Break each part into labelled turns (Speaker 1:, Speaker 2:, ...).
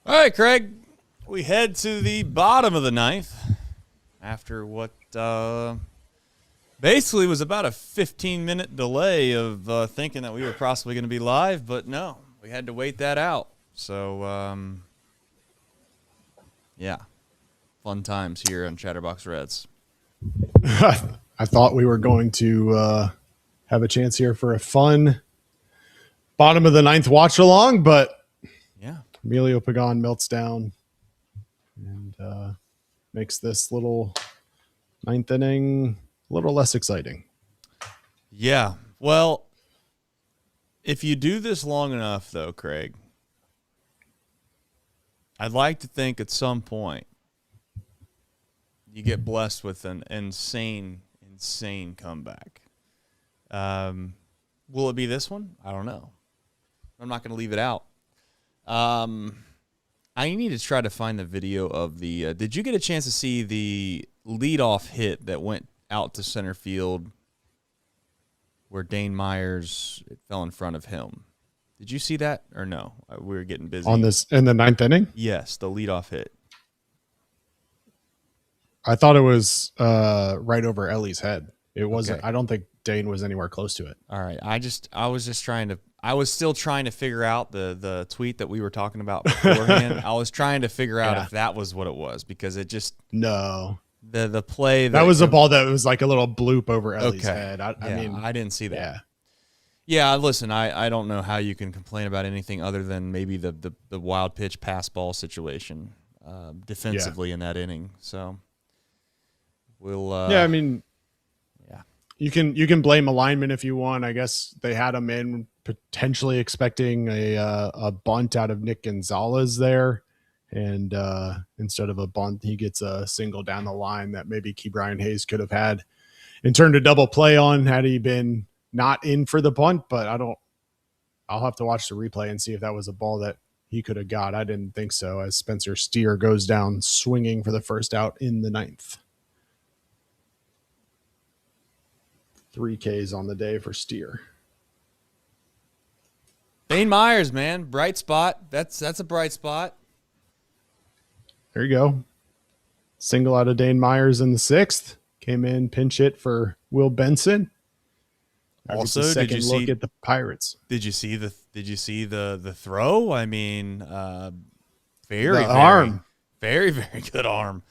Speaker 1: All right, Craig. We head to the bottom of the ninth after what basically was about a 15-minute delay of thinking that we were possibly going to be live, but no, we had to wait that out. So, yeah, fun times here on Chatterbox Reds.
Speaker 2: I thought we were going to have a chance here for a fun bottom of the ninth watch along, but
Speaker 1: yeah,
Speaker 2: Emilio Pagan melts down and makes this little ninth inning a little less exciting.
Speaker 1: Yeah. Well, if you do this long enough, though, Craig, I'd like to think at some point you get blessed with an insane comeback. Will it be this one? I don't know. I'm not going to leave it out. I need to try to find the video of the did you get a chance to see the leadoff hit that went out to center field where Dane Myers fell in front of him? Did you see that or no? We were getting busy.
Speaker 2: On this in the ninth inning?
Speaker 1: Yes, the leadoff hit.
Speaker 2: I thought it was right over Ellie's head. It wasn't.
Speaker 1: Okay.
Speaker 2: I don't think Dane was anywhere close to it.
Speaker 1: All right. I was still trying to figure out the tweet that we were talking about beforehand. I was trying to figure out if that was what it was because it just
Speaker 2: no.
Speaker 1: The play
Speaker 2: that was a ball that was like a little bloop over Ellie's head. I mean,
Speaker 1: I didn't see that. Yeah. Listen, I don't know how you can complain about anything other than maybe the wild pitch pass ball situation defensively in that inning. So we'll.
Speaker 2: I mean, you can blame alignment if you want. I guess they had him in potentially expecting a bunt out of Nick Gonzalez there. And instead of a bunt, he gets a single down the line that maybe Key Brian Hayes could have had and turned a double play on had he been not in for the bunt. But I'll have to watch the replay and see if that was a ball that he could have got. I didn't think so, as Spencer Steer goes down swinging for the first out in the ninth. 3 Ks on the day for Steer.
Speaker 1: Dane Myers, man, bright spot. That's a bright spot.
Speaker 2: There you go. Single out of Dane Myers in the 6th. Came in pinch hit for Will Benson.
Speaker 1: Also,
Speaker 2: second look at the Pirates.
Speaker 1: Did you see the throw? I mean, very good arm.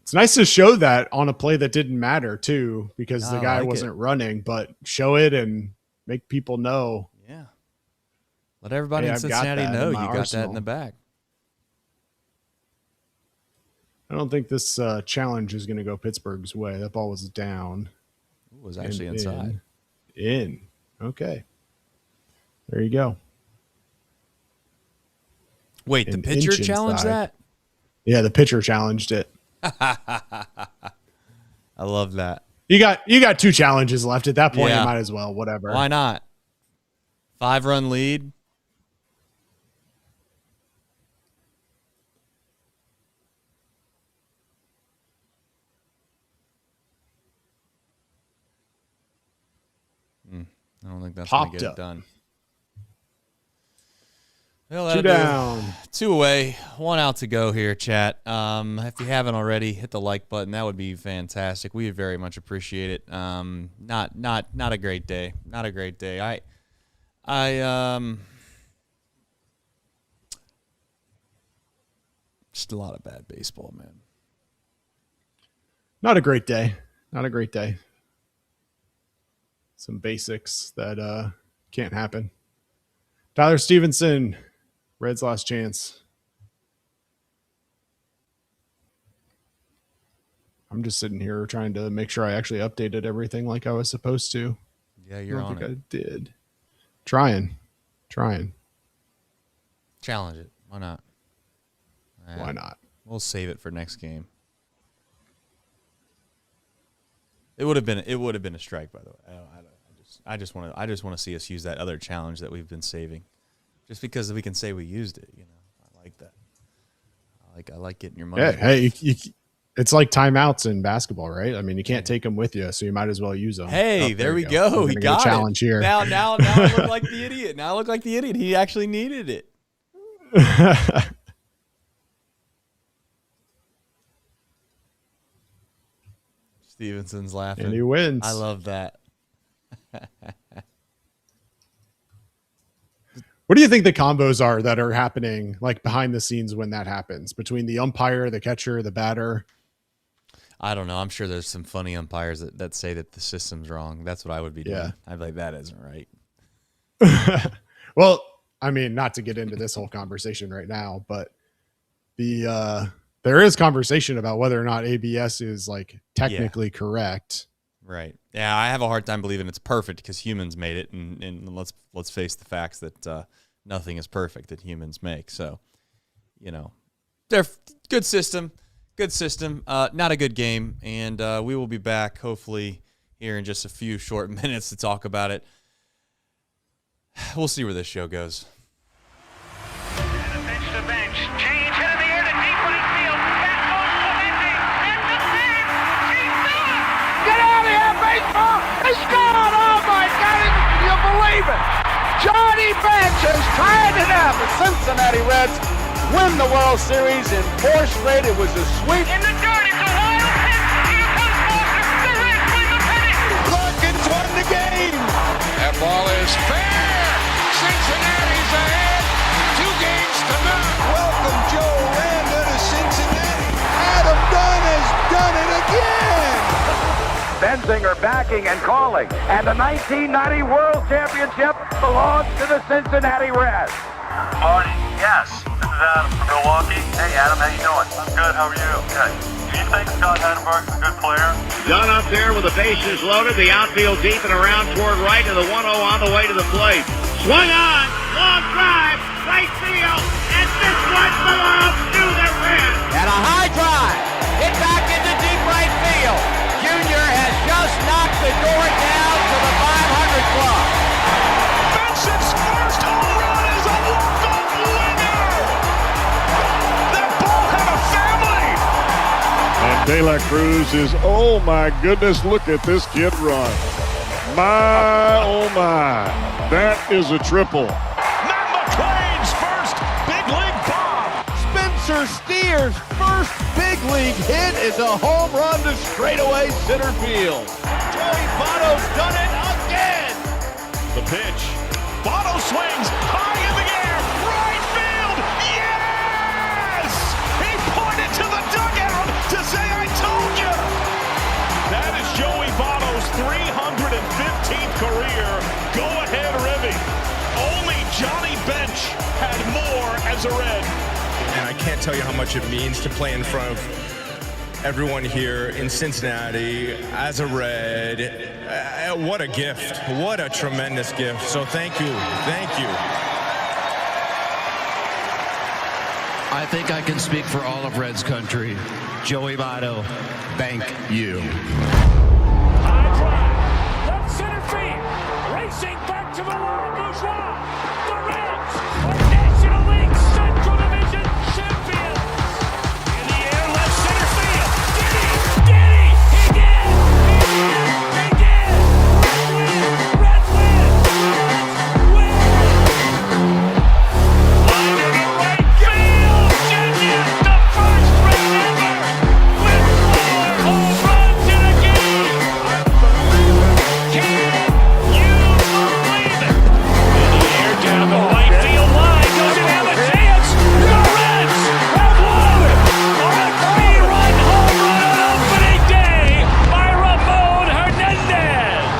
Speaker 2: It's nice to show that on a play that didn't matter too, because the guy wasn't running, but show it and make people know.
Speaker 1: Yeah. Let everybody in Cincinnati know you got that in the bag.
Speaker 2: I don't think this challenge is going to go Pittsburgh's way. That ball was down.
Speaker 1: It was actually inside.
Speaker 2: In. Okay. There you go.
Speaker 1: Wait, the pitcher challenged that?
Speaker 2: Yeah, the pitcher challenged it.
Speaker 1: I love that.
Speaker 2: You got 2 challenges left at that point. You might as well, whatever.
Speaker 1: Why not? 5-run lead. I don't think that's going to get it done. Well,
Speaker 2: 2 down.
Speaker 1: 2 away. 1 out to go here, chat. If you haven't already, hit the like button. That would be fantastic. We would very much appreciate it. Not a great day. Not a great day. Just a lot of bad baseball, man.
Speaker 2: Not a great day. Not a great day. Some basics that can't happen. Tyler Stevenson, Reds' last chance. I'm just sitting here trying to make sure I actually updated everything like I was supposed to.
Speaker 1: Yeah, you're on it.
Speaker 2: I did. Trying.
Speaker 1: Challenge it. Why not?
Speaker 2: Why not?
Speaker 1: We'll save it for next game. It would have been a strike, by the way. I just want to see us use that other challenge that we've been saving, just because we can say we used it. I like that. I like getting your money.
Speaker 2: Yeah, It's like timeouts in basketball, right? I mean, you can't take them with you, so you might as well use them.
Speaker 1: Hey, there we go. He got
Speaker 2: a challenge here.
Speaker 1: Now I look like the idiot. Now I look like the idiot. He actually needed it. Stevenson's laughing.
Speaker 2: And he wins.
Speaker 1: I love that.
Speaker 2: What do you think the combos are that are happening like behind the scenes when that happens between the umpire, the catcher, the batter?
Speaker 1: I don't know. I'm sure there's some funny umpires that say that the system's wrong. That's what I would be doing.
Speaker 2: Yeah.
Speaker 1: I'd be like, that isn't right.
Speaker 2: Well, I mean, not to get into this whole conversation right now, but there is conversation about whether or not ABS is like technically correct.
Speaker 1: Right. Yeah, I have a hard time believing it's perfect because humans made it, and let's face the facts that nothing is perfect that humans make. So, you know, they're good system. Not a good game, and we will be back hopefully here in just a few short minutes to talk about it. We'll see where this show goes.
Speaker 3: Bench to bench, change hit in the air to deep right field. That goes to Lindsay, and the save. He's done. Get out of here, baseball! He scored! Oh my God! Can you believe it? Johnny Bench has tied it up. The Cincinnati Reds win the World Series in 4 straight. It was a sweep. In the dirt, it's a wild pitch. Here comes Foster. The Reds win the pennant. Larkins won the game. That ball is fair. Cincinnati's ahead. 2 games to none. Welcome, Joe Randa to Cincinnati. Adam Dunn has done it again. Benzinger backing and calling. And the 1990 World Championship belongs to the Cincinnati Reds.
Speaker 4: Marty, yes. This is Adam from Milwaukee. Hey, Adam, how you doing? I'm good. How are you? Good. Do you think Scott Chatterbox is a good player?
Speaker 5: Dunn up there with the bases loaded, the outfield deep and around toward right, to the 1-0 on the way to the plate. Swung on, long drive, right field, and this one belongs to the Reds.
Speaker 3: And a high drive. Hit back into deep right field. Junior has just knocked the door down to the 500 club. Benson's first home run is a walk-off winner. That ball had a family.
Speaker 6: And De La Cruz is, oh my goodness, look at this kid run. My, oh my, that is a triple.
Speaker 3: Matt McClain's first big league bomb. Spencer Steer's first big league hit is a home run to straightaway center field. Joey Votto's done it again.
Speaker 6: The pitch.
Speaker 3: Votto swings high in the air, right field. Yes! He pointed to the dugout to say, I told you.
Speaker 6: That is Joey Votto's 315th career go-ahead ribby. Only Johnny Bench had more as a Red.
Speaker 7: And I can't tell you how much it means to play in front of everyone here in Cincinnati as a Red. What a gift. What a tremendous gift. So thank you. Thank you.
Speaker 8: I think I can speak for all of Reds country. Joey Votto, thank you.
Speaker 3: High drive, left center field, racing back to the line, Bourgeois. The Reds are National League Central Division champions. In the air, left center field. Did he? He did! He did! Reds win! Line to right field. Genius, the first Red ever with 4 home runs in a game. Can you believe it? In the air, down the right field line. Does it have a chance? The Reds have won on a 3-run home run on opening day by Ramon Hernandez.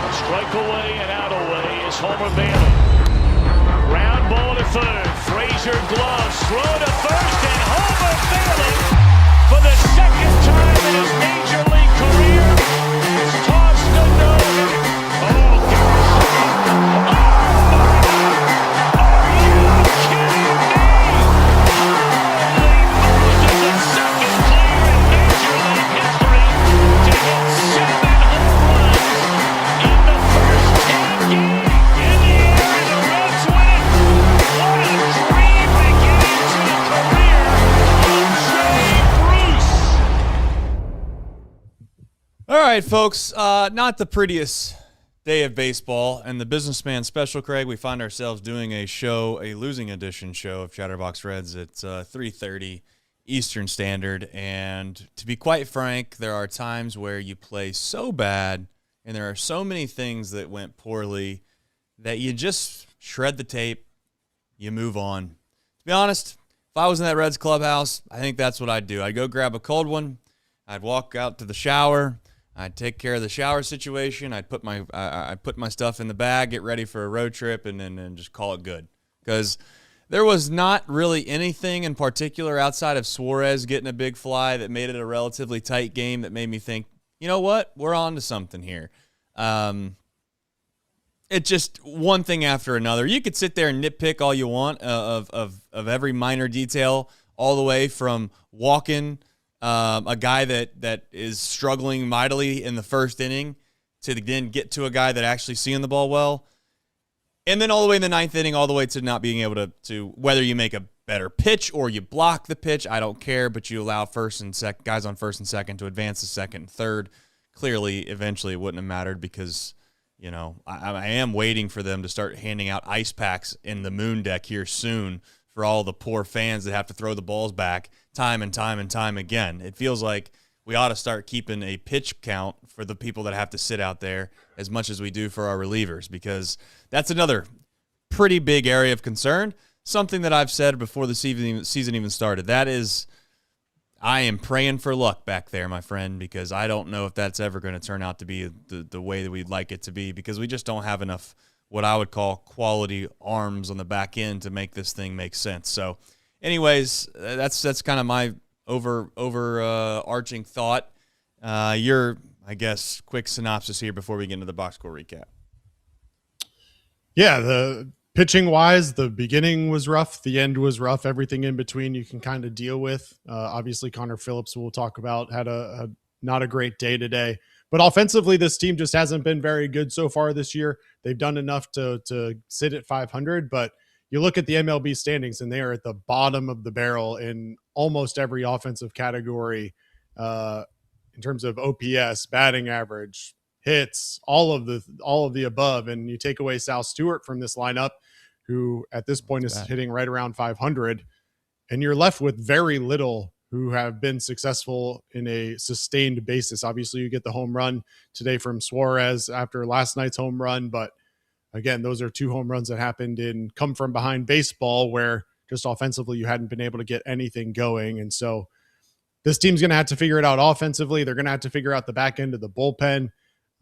Speaker 3: A strike away and out away is Homer Bailey. Ground ball to third. Frazier gloves. Throw to first, and Homer Bailey, for the second time in his major league career, has tossed a no-hitter. Oh, gosh. Oh, my God. Are you kidding me? Holy Moses, the second player in major league history to hit 7 home runs in the first 10 games. In the air, and the Reds win. What a dream beginning to the career of Jay Bruce.
Speaker 1: right, folks. Not the prettiest day of baseball and the Businessman Special, Craig. We find ourselves doing a losing edition show of Chatterbox Reds at 3:30 Eastern Standard. And to be quite frank, there are times where you play so bad and there are so many things that went poorly that you just shred the tape, you move on. To be honest, if I was in that Reds clubhouse, I think that's what I'd do. I'd go grab a cold one. I'd walk out to the shower. I'd take care of the shower situation. I'd put my stuff in the bag, get ready for a road trip, and then just call it good. Because there was not really anything in particular outside of Suarez getting a big fly that made it a relatively tight game that made me think, you know what, we're on to something here. It's just one thing after another. You could sit there and nitpick all you want of every minor detail, all the way from walking a guy that is struggling mightily in the first inning to then get to a guy that actually seeing the ball well. And then all the way in the ninth inning, all the way to not being able to whether you make a better pitch or you block the pitch, I don't care, but you allow guys on first and second to advance to second and third. Clearly, eventually it wouldn't have mattered because, you know, I am waiting for them to start handing out ice packs in the moon deck here soon for all the poor fans that have to throw the balls back time and time and time again. It feels like we ought to start keeping a pitch count for the people that have to sit out there as much as we do for our relievers, because that's another pretty big area of concern, something that I've said before the season even started. That is, I am praying for luck back there, my friend, because I don't know if that's ever going to turn out to be the way that we'd like it to be, because we just don't have enough what I would call quality arms on the back end to make this thing make sense. So anyways, that's kind of my overarching thought. Your, I guess, quick synopsis here before we get into the box score recap.
Speaker 2: Yeah, the pitching-wise, the beginning was rough. The end was rough. Everything in between you can kind of deal with. Obviously, Connor Phillips, we'll talk about, had a not a great day today. But offensively, this team just hasn't been very good so far this year. They've done enough to sit at 500, but you look at the MLB standings, and they are at the bottom of the barrel in almost every offensive category in terms of OPS, batting average, hits, all of the above. And you take away Sal Stewart from this lineup, who at this point is hitting right around 500, and you're left with very little who have been successful in a sustained basis. Obviously, you get the home run today from Suarez after last night's home run, but again, those are two home runs that happened in come from behind baseball, where just offensively you hadn't been able to get anything going. And so this team's going to have to figure it out offensively. They're going to have to figure out the back end of the bullpen.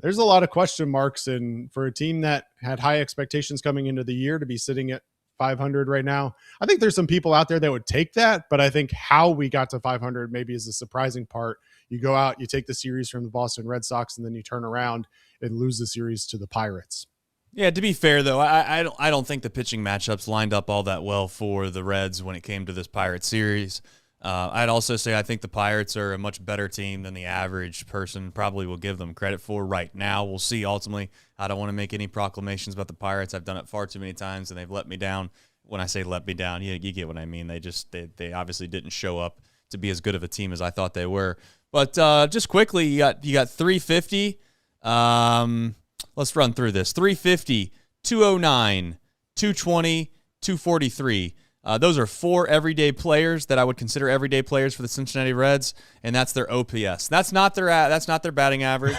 Speaker 2: There's a lot of question marks, and for a team that had high expectations coming into the year to be sitting at 500 right now, I think there's some people out there that would take that, but I think how we got to 500 maybe is the surprising part. You go out, you take the series from the Boston Red Sox, and then you turn around and lose the series to the Pirates.
Speaker 1: Yeah, to be fair, though, I don't think the pitching matchups lined up all that well for the Reds when it came to this Pirates series. I'd also say I think the Pirates are a much better team than the average person probably will give them credit for right now. We'll see ultimately. I don't want to make any proclamations about the Pirates. I've done it far too many times, and they've let me down. When I say let me down, you get what I mean. They obviously didn't show up to be as good of a team as I thought they were. But just quickly, you got 350. Let's run through this. 350, 209, 220, 243. Those are four everyday players that I would consider everyday players for the Cincinnati Reds, and that's their OPS. That's not their batting average.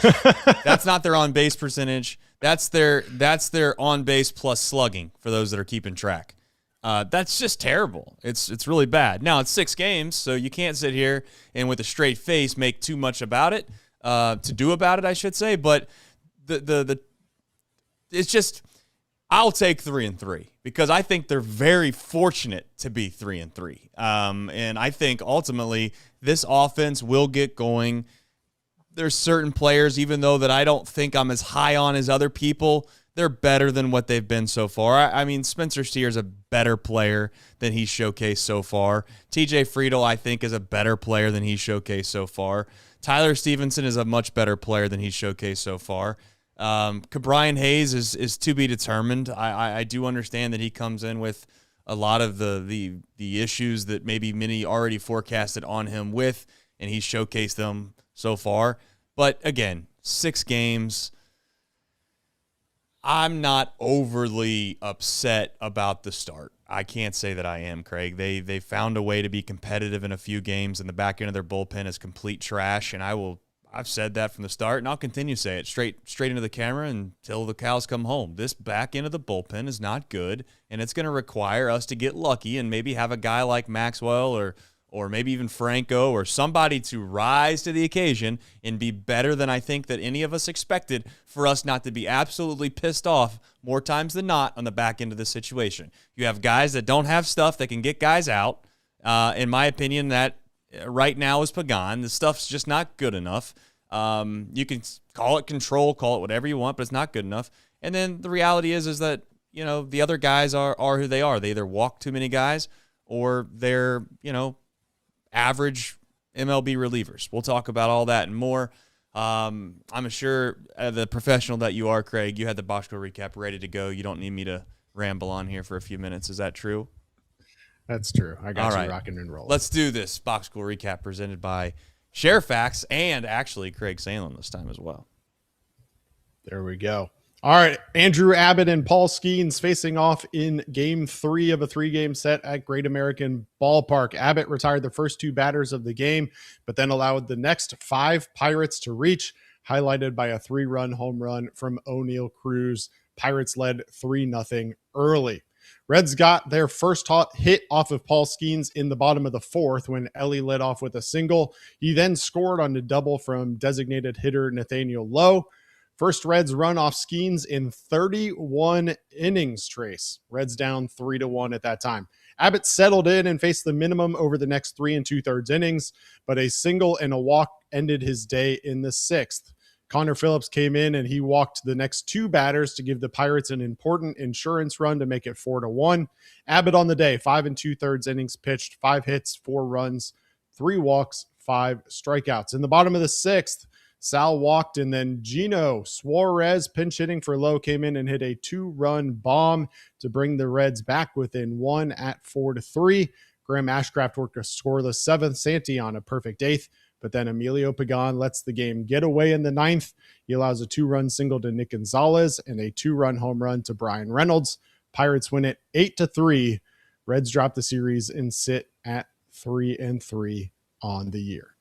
Speaker 1: That's not their on base percentage. That's their on base plus slugging for those that are keeping track. That's just terrible. It's really bad. Now it's 6 games, so you can't sit here and with a straight face make too much about it. To do about it, I should say. But it's just, I'll take 3-3 because I think they're very fortunate to be 3-3. And I think ultimately this offense will get going. There's certain players, even though that I don't think I'm as high on as other people, they're better than what they've been so far. I mean, Spencer Steer's a better player than he's showcased so far. TJ Friedl, I think, is a better player than he's showcased so far. Tyler Stevenson is a much better player than he's showcased so far. Brian Hayes is to be determined. I do understand that he comes in with a lot of the issues that maybe many already forecasted on him with, and he's showcased them so far. But again, 6 games. I'm not overly upset about the start. I can't say that I am, Craig. They found a way to be competitive in a few games, and the back end of their bullpen is complete trash, and I've said that from the start, and I'll continue to say it straight into the camera until the cows come home. This back end of the bullpen is not good, and it's going to require us to get lucky and maybe have a guy like Maxwell or maybe even Franco or somebody to rise to the occasion and be better than I think that any of us expected for us not to be absolutely pissed off more times than not on the back end of this situation. You have guys that don't have stuff that can get guys out. In my opinion, that right now is Pagan. The stuff's just not good enough. You can call it control, call it whatever you want, but it's not good enough. And then the reality is that, the other guys are who they are. They either walk too many guys or they're, average MLB relievers. We'll talk about all that and more. I'm sure the professional that you are, Craig, you had the box score recap ready to go. You don't need me to ramble on here for a few minutes. Is that true?
Speaker 2: That's true. I got
Speaker 1: all
Speaker 2: you
Speaker 1: right.
Speaker 2: rocking and rolling.
Speaker 1: Let's do this box score recap presented by Sharefax and actually Craig Sandlin this time as well.
Speaker 2: There we go. All right, Andrew Abbott and Paul Skenes facing off in Game 3 of a 3-game set at Great American Ballpark. Abbott retired the first 2 batters of the game, but then allowed the next 5 Pirates to reach, highlighted by a 3-run home run from Oneil Cruz. Pirates led 3-0 early. Reds got their first hit off of Paul Skenes in the bottom of the 4th when Ellie led off with a single. He then scored on a double from designated hitter Nathaniel Lowe. First Reds run off Skenes in 31 innings, Trace. Reds down 3-1 at that time. Abbott settled in and faced the minimum over the next 3 2/3 innings, but a single and a walk ended his day in the 6th. Connor Phillips came in and he walked the next 2 batters to give the Pirates an important insurance run to make it 4-1. Abbott on the day, 5 2/3 innings pitched, 5 hits, 4 runs, 3 walks, 5 strikeouts. In the bottom of the 6th, Sal walked, and then Gino Suarez, pinch hitting for Lowe, came in and hit a 2-run bomb to bring the Reds back within 1 at 4-3. Graham Ashcraft worked a scoreless 7th, Santi on a perfect 8th, but then Emilio Pagan lets the game get away in the 9th. He allows a 2-run single to Nick Gonzalez and a 2-run home run to Brian Reynolds. Pirates win it 8-3. Reds drop the series and sit at 3-3 on the year.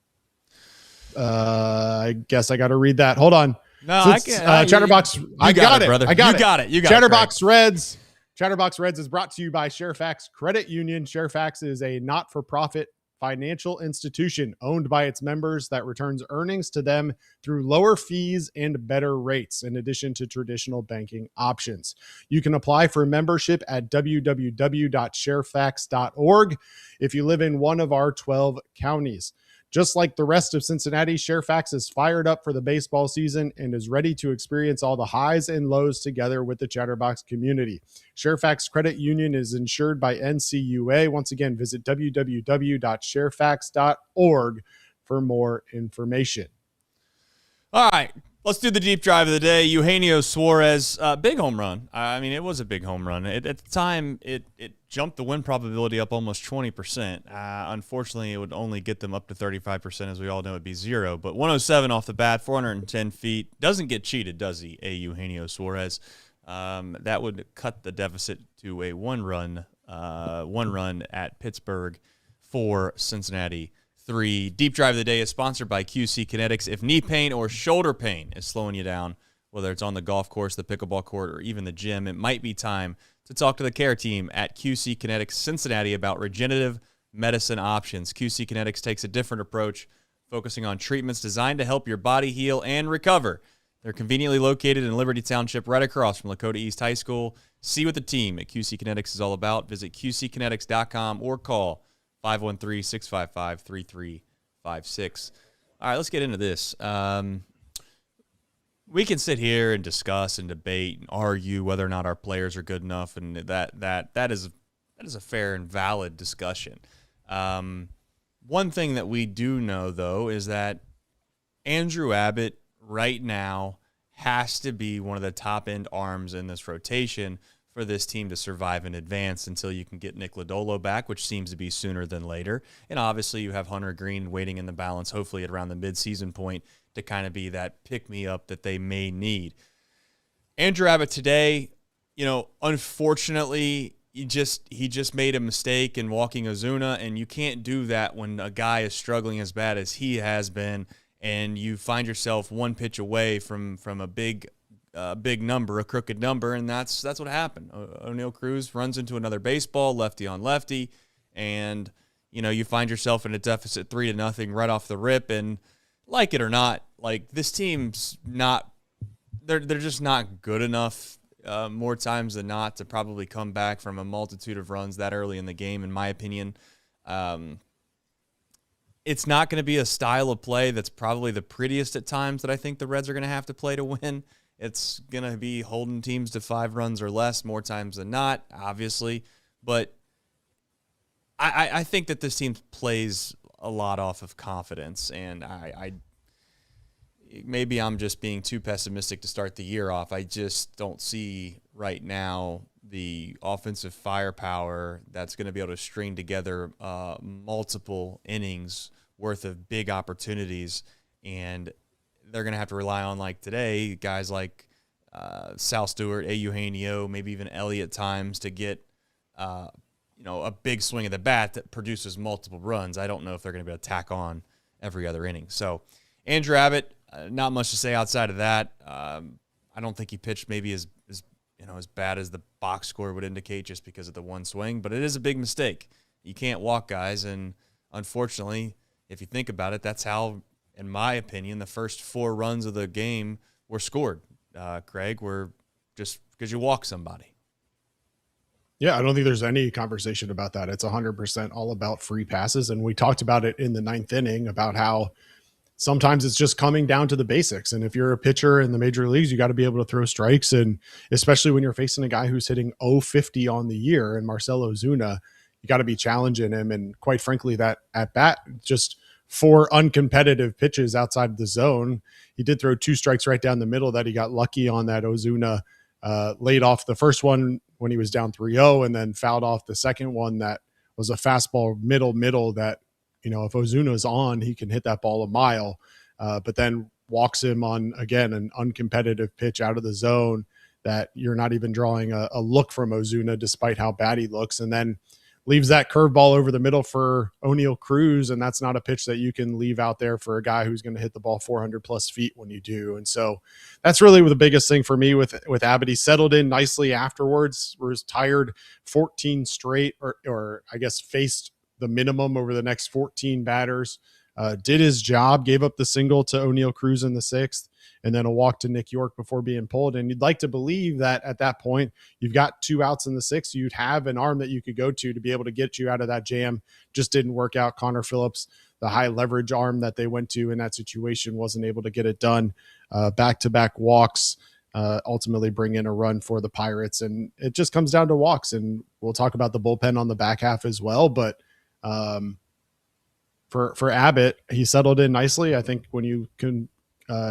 Speaker 2: I guess I got to read that. Hold on.
Speaker 1: No,
Speaker 2: Since,
Speaker 1: I can't.
Speaker 2: Chatterbox.
Speaker 1: I got it, brother.
Speaker 2: I got
Speaker 1: it. You got
Speaker 2: Chatterbox
Speaker 1: it,
Speaker 2: Reds. Chatterbox Reds is brought to you by Sharefax Credit Union. Sharefax is a not-for-profit financial institution owned by its members that returns earnings to them through lower fees and better rates, in addition to traditional banking options. You can apply for membership at www.sharefax.org if you live in one of our 12 counties. Just like the rest of Cincinnati, Sharefax is fired up for the baseball season and is ready to experience all the highs and lows together with the Chatterbox community. Sharefax Credit Union is insured by NCUA. Once again, visit www.sharefax.org for more information.
Speaker 1: All right, let's do the deep drive of the day. Eugenio Suarez, big home run. I mean, it was a big home run. At the time, it jumped the win probability up almost 20%. Unfortunately, it would only get them up to 35%. As we all know, it'd be 0. But 107 off the bat, 410 feet. Doesn't get cheated, does he, Eugenio Suarez? That would cut the deficit to a one run at Pittsburgh for Cincinnati 3. Deep drive of the day is sponsored by QC Kinetix. If knee pain or shoulder pain is slowing you down, whether it's on the golf course, the pickleball court, or even the gym, it might be time to talk to the care team at QC Kinetix Cincinnati about regenerative medicine options. QC Kinetix takes a different approach, focusing on treatments designed to help your body heal and recover. They're conveniently located in Liberty Township, right across from Lakota East High School. See what the team at QC Kinetix is all about. Visit QCkinetics.com or call 513-655-3356. All right, let's get into this. We can sit here and discuss and debate and argue whether or not our players are good enough, and that is a fair and valid discussion. One thing that we do know, though, is that Andrew Abbott right now has to be one of the top-end arms in this rotation for this team to survive and advance until you can get Nick Lodolo back, which seems to be sooner than later. And obviously you have Hunter Green waiting in the balance, hopefully at around the midseason point, to kind of be that pick-me-up that they may need. Andrew Abbott today, unfortunately, he just made a mistake in walking Ozuna, and you can't do that when a guy is struggling as bad as he has been, and you find yourself one pitch away from a big number, a crooked number, and that's what happened. Oneil Cruz runs into another baseball, lefty on lefty, and you find yourself in a deficit 3-0 right off the rip. And like it or not, like this team's not, they're just not good enough more times than not to probably come back from a multitude of runs that early in the game, in my opinion. It's not going to be a style of play that's probably the prettiest at times that I think the Reds are going to have to play to win. It's going to be holding teams to 5 runs or less more times than not, obviously. But I think that this team plays a lot off of confidence, and maybe I'm just being too pessimistic to start the year off. I just don't see right now the offensive firepower that's going to be able to string together multiple innings worth of big opportunities, and they're going to have to rely on, like today, guys like Sal Stewart, Eugenio, maybe even Elliott at times to get a big swing of the bat that produces multiple runs. I don't know if they're going to be able to tack on every other inning. So Andrew Abbott, not much to say outside of that. I don't think he pitched maybe as bad as the box score would indicate just because of the one swing, but it is a big mistake. You can't walk guys, and unfortunately, if you think about it, that's how, in my opinion, the first 4 runs of the game were scored. Craig, were just because you walk somebody.
Speaker 2: Yeah, I don't think there's any conversation about that. It's 100% all about free passes. And we talked about it in the 9th inning about how sometimes it's just coming down to the basics. And if you're a pitcher in the major leagues, you got to be able to throw strikes. And especially when you're facing a guy who's hitting 050 on the year and Marcell Ozuna, you got to be challenging him. And quite frankly, that at bat, just 4 uncompetitive pitches outside of the zone. He did throw 2 strikes right down the middle that he got lucky on that Ozuna laid off the first one when he was down 3-0 and then fouled off the second one that was a fastball middle that, if Ozuna's on, he can hit that ball a mile, but then walks him on, again, an uncompetitive pitch out of the zone that you're not even drawing a look from Ozuna despite how bad he looks, and then leaves that curveball over the middle for Oneil Cruz, and that's not a pitch that you can leave out there for a guy who's going to hit the ball 400-plus feet when you do. And so that's really the biggest thing for me with Abbott. He settled in nicely afterwards, was tired 14 straight, or I guess faced the minimum over the next 14 batters, did his job, gave up the single to Oneil Cruz in the 6th, and then a walk to Nick York before being pulled. And you'd like to believe that at that point, you've got 2 outs in the 6th. You'd have an arm that you could go to be able to get you out of that jam. Just didn't work out. Connor Phillips, the high leverage arm that they went to in that situation, wasn't able to get it done. Back-to-back walks, ultimately bring in a run for the Pirates. And it just comes down to walks. And we'll talk about the bullpen on the back half as well. But for Abbott, he settled in nicely. I think when you can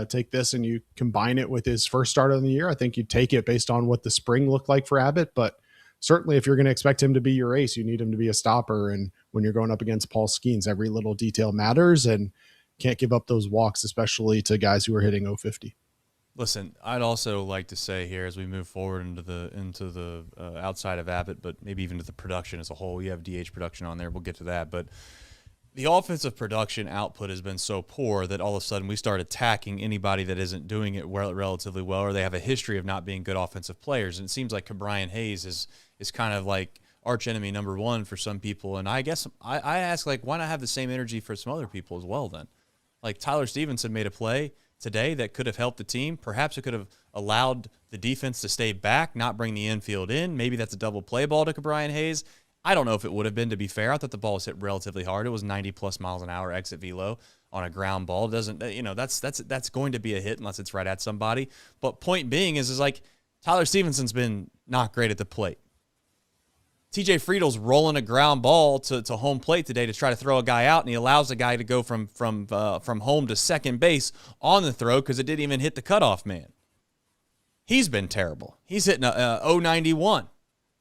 Speaker 2: take this and you combine it with his first start of the year, I think you'd take it based on what the spring looked like for Abbott. But certainly if you're going to expect him to be your ace, you need him to be a stopper. And when you're going up against Paul Skenes, every little detail matters, and can't give up those walks, especially to guys who are hitting 050.
Speaker 1: Listen, I'd also like to say here as we move forward into the outside of Abbott, but maybe even to the production as a whole. You have DH production on there. We'll get to that. But the offensive production output has been so poor that all of a sudden we start attacking anybody that isn't doing it relatively well, or they have a history of not being good offensive players. And it seems like Brian Hayes is kind of like arch enemy number 1 for some people. And I guess I ask, like, why not have the same energy for some other people as well then? Like Tyler Stevenson made a play today that could have helped the team. Perhaps it could have allowed the defense to stay back, not bring the infield in. Maybe that's a double play ball to Brian Hayes. I don't know if it would have been, to be fair. I thought the ball was hit relatively hard. It was 90-plus miles an hour exit velo on a ground ball. It doesn't, that's going to be a hit unless it's right at somebody. But point being is like Tyler Stevenson's been not great at the plate. TJ Friedel's rolling a ground ball to home plate today to try to throw a guy out, and he allows a guy to go from home to second base on the throw because it didn't even hit the cutoff man. He's been terrible. He's hitting a 091.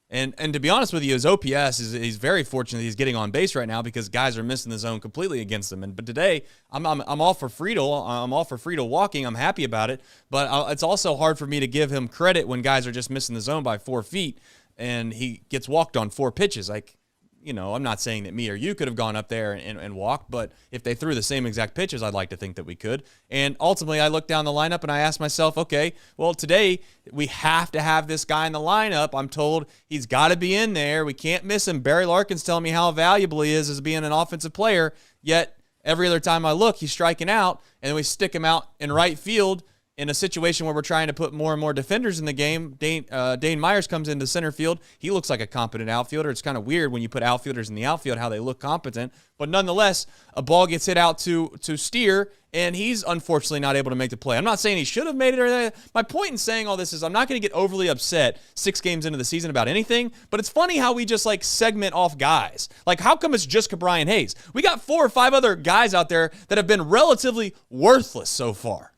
Speaker 1: And to be honest with you, his OPS he's very fortunate he's getting on base right now because guys are missing the zone completely against him. But today I'm all for Friedel. I'm all for Friedel walking. I'm happy about it. But it's also hard for me to give him credit when guys are just missing the zone by 4 feet and he gets walked on 4 pitches. Like, you know, I'm not saying that me or you could have gone up there and walked, but if they threw the same exact pitches, I'd like to think that we could. And ultimately, I looked down the lineup and I asked myself, okay, well, today we have to have this guy in the lineup. I'm told he's got to be in there. We can't miss him. Barry Larkin's telling me how valuable he is as being an offensive player, yet every other time I look, he's striking out, and then we stick him out in right field in a situation where we're trying to put more and more defenders in the game. Dane Myers comes into center field. He looks like a competent outfielder. It's kind of weird when you put outfielders in the outfield how they look competent. But nonetheless, a ball gets hit out to Steer, and he's unfortunately not able to make the play. I'm not saying he should have made it or that. My point in saying all this is I'm not going to get overly upset 6 games into the season about anything, but it's funny how we just like segment off guys. Like, how come it's just Ke'Bryan Hayes? We got 4 or 5 other guys out there that have been relatively worthless so far.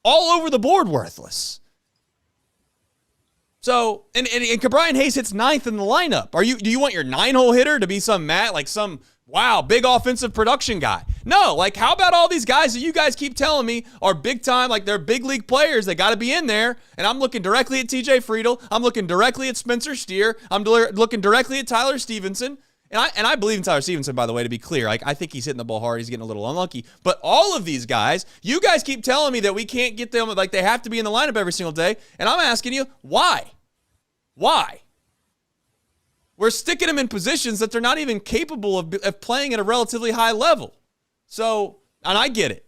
Speaker 1: All over the board worthless. So, and Ke'Bryan Hayes hits 9th in the lineup. Do you want your 9-hole hitter to be some big offensive production guy? No, like, how about all these guys that you guys keep telling me are big time, like they're big league players, they got to be in there, and I'm looking directly at TJ Friedel, I'm looking directly at Spencer Steer, I'm looking directly at Tyler Stevenson. And I believe in Tyler Stevenson, by the way, to be clear. Like, I think he's hitting the ball hard. He's getting a little unlucky. But all of these guys, you guys keep telling me that we can't get them, like they have to be in the lineup every single day. And I'm asking you, why? Why? We're sticking them in positions that they're not even capable of playing at a relatively high level. So, and I get it.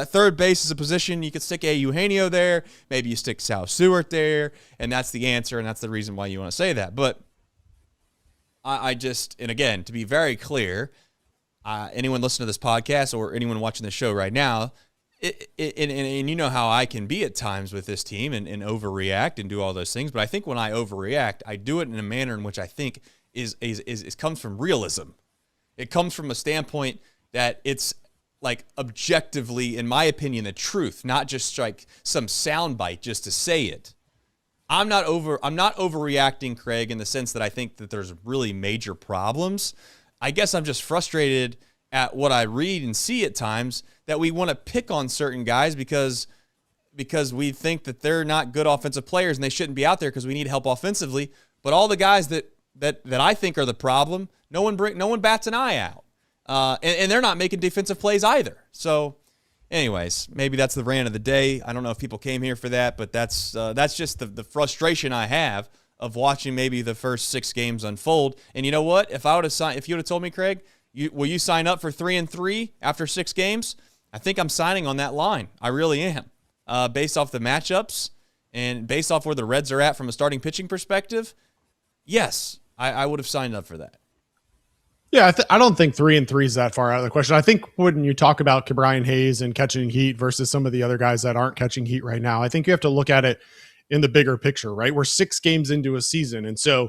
Speaker 1: Third base is a position you could stick a Eugenio there. Maybe you stick Sal Stewart there. And that's the answer. And that's the reason why you want to say that. But I just, and again, to be very clear, anyone listening to this podcast or anyone watching the show right now, and you know how I can be at times with this team and overreact and do all those things. But I think when I overreact, I do it in a manner in which I think is comes from realism. It comes from a standpoint that it's like objectively, in my opinion, the truth, not just like some soundbite just to say it. I'm not overreacting, Craig, in the sense that I think that there's really major problems. I guess I'm just frustrated at what I read and see at times that we want to pick on certain guys because we think that they're not good offensive players and they shouldn't be out there because we need help offensively. But all the guys that I think are the problem, no one bats an eye out, and they're not making defensive plays either. So. Anyways, maybe that's the rant of the day. I don't know if people came here for that, but that's just the frustration I have of watching maybe the first 6 games unfold. And you know what? If you would have told me, Craig, will you sign up for 3-3 after 6 games? I think I'm signing on that line. I really am. Based off the matchups and based off where the Reds are at from a starting pitching perspective, yes, I would have signed up for that.
Speaker 2: Yeah, I don't think 3-3 is that far out of the question. I think when you talk about Ke'Bryan Hayes and catching heat versus some of the other guys that aren't catching heat right now, I think you have to look at it in the bigger picture, right? We're 6 games into a season. And so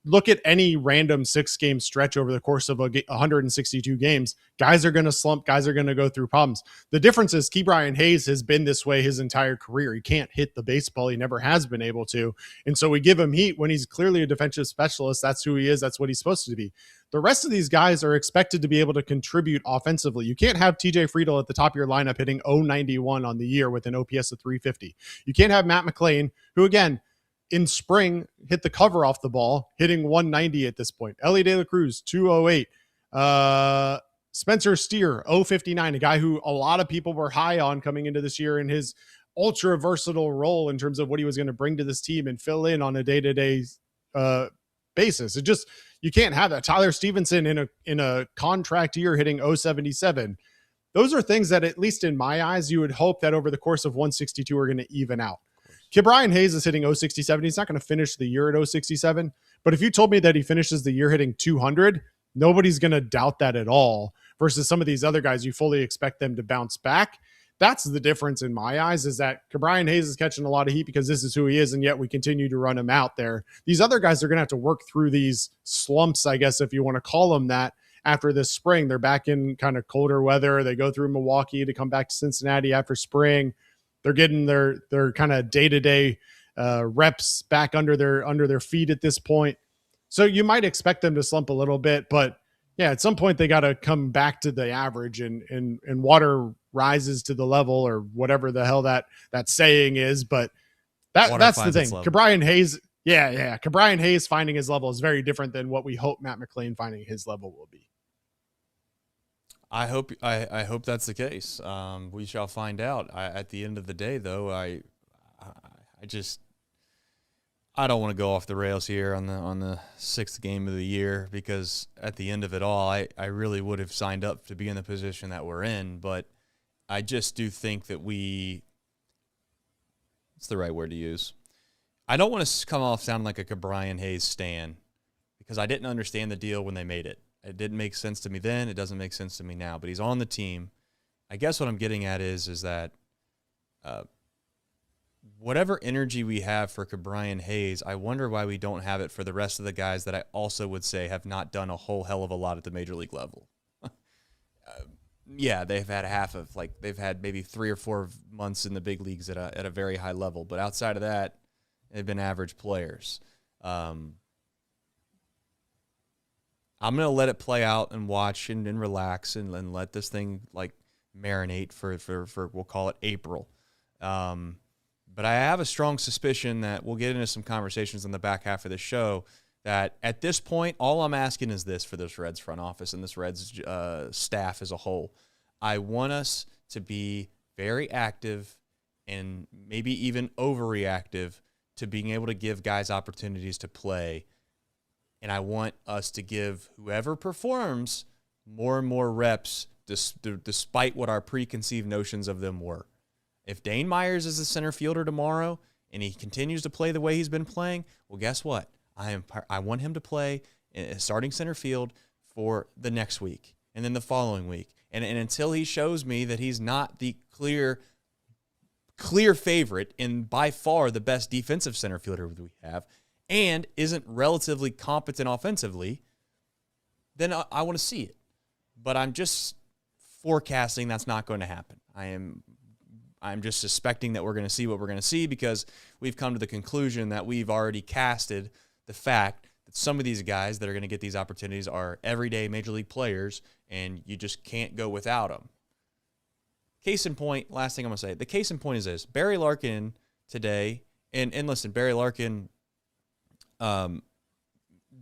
Speaker 2: look at any random 6-game stretch over the course of 162 games. Guys are going to slump. Guys are going to go through problems. The difference is Ke'Bryan Hayes has been this way his entire career. He can't hit the baseball. He never has been able to. And so we give him heat when he's clearly a defensive specialist. That's who he is. That's what he's supposed to be. The rest of these guys are expected to be able to contribute offensively. You can't have TJ Friedel at the top of your lineup hitting 091 on the year with an OPS of 350. You can't have Matt McLain, who again, in spring, hit the cover off the ball, hitting 190 at this point. Ellie De La Cruz, 208. Spencer Steer, 059, a guy who a lot of people were high on coming into this year in his ultra versatile role in terms of what he was going to bring to this team and fill in on a day-to-day basis. You can't have that. Tyler Stevenson in a contract year hitting 077. Those are things that, at least in my eyes, you would hope that over the course of 162 are going to even out. Ke'Bryan Hayes is hitting 067. He's not going to finish the year at 067. But if you told me that he finishes the year hitting 200, nobody's going to doubt that at all. Versus some of these other guys, you fully expect them to bounce back. That's the difference in my eyes, is that Ke'Bryan Hayes is catching a lot of heat because this is who he is, and yet we continue to run him out there. These other guys are going to have to work through these slumps, I guess, if you want to call them that, after this spring. They're back in kind of colder weather. They go through Milwaukee to come back to Cincinnati after spring. They're getting their kind of day-to-day reps back under their feet at this point. So you might expect them to slump a little bit, but yeah, at some point they got to come back to the average, and water rises to the level, or whatever the hell that saying is. But that's the thing. Ke'Bryan Hayes. Yeah. Ke'Bryan Hayes finding his level is very different than what we hope Matt McLain finding his level will be.
Speaker 1: I hope that's the case. We shall find out. At the end of the day, though, I don't want to go off the rails here on the 6th game of the year, because at the end of it all, I really would have signed up to be in the position that we're in. But I just do think that it's the right word to use. I don't want to come off sounding like a Ke'Bryan Hayes stan, because I didn't understand the deal when they made it. It didn't make sense to me then. It doesn't make sense to me now. But he's on the team. I guess what I'm getting at is that whatever energy we have for Ke'Bryan Hayes, I wonder why we don't have it for the rest of the guys that I also would say have not done a whole hell of a lot at the major league level. Yeah, they've had maybe 3 or 4 months in the big leagues at a very high level. But outside of that, they've been average players. I'm going to let it play out and watch and relax and let this thing marinate for we'll call it April. But I have a strong suspicion that we'll get into some conversations in the back half of the show that at this point, all I'm asking is this for this Reds front office and this Reds staff as a whole. I want us to be very active and maybe even overreactive to being able to give guys opportunities to play. And I want us to give whoever performs more and more reps despite what our preconceived notions of them were. If Dane Myers is the center fielder tomorrow and he continues to play the way he's been playing, well, guess what? I want him to play starting center field for the next week and then the following week. And until he shows me that he's not the clear favorite and by far the best defensive center fielder we have, and isn't relatively competent offensively, then I want to see it. But I'm just forecasting that's not going to happen. I'm just suspecting that we're going to see what we're going to see, because we've come to the conclusion that we've already casted the fact that some of these guys that are going to get these opportunities are everyday major league players, and you just can't go without them. Case in point, last thing I'm going to say, the case in point is this. Barry Larkin today, and listen, Barry Larkin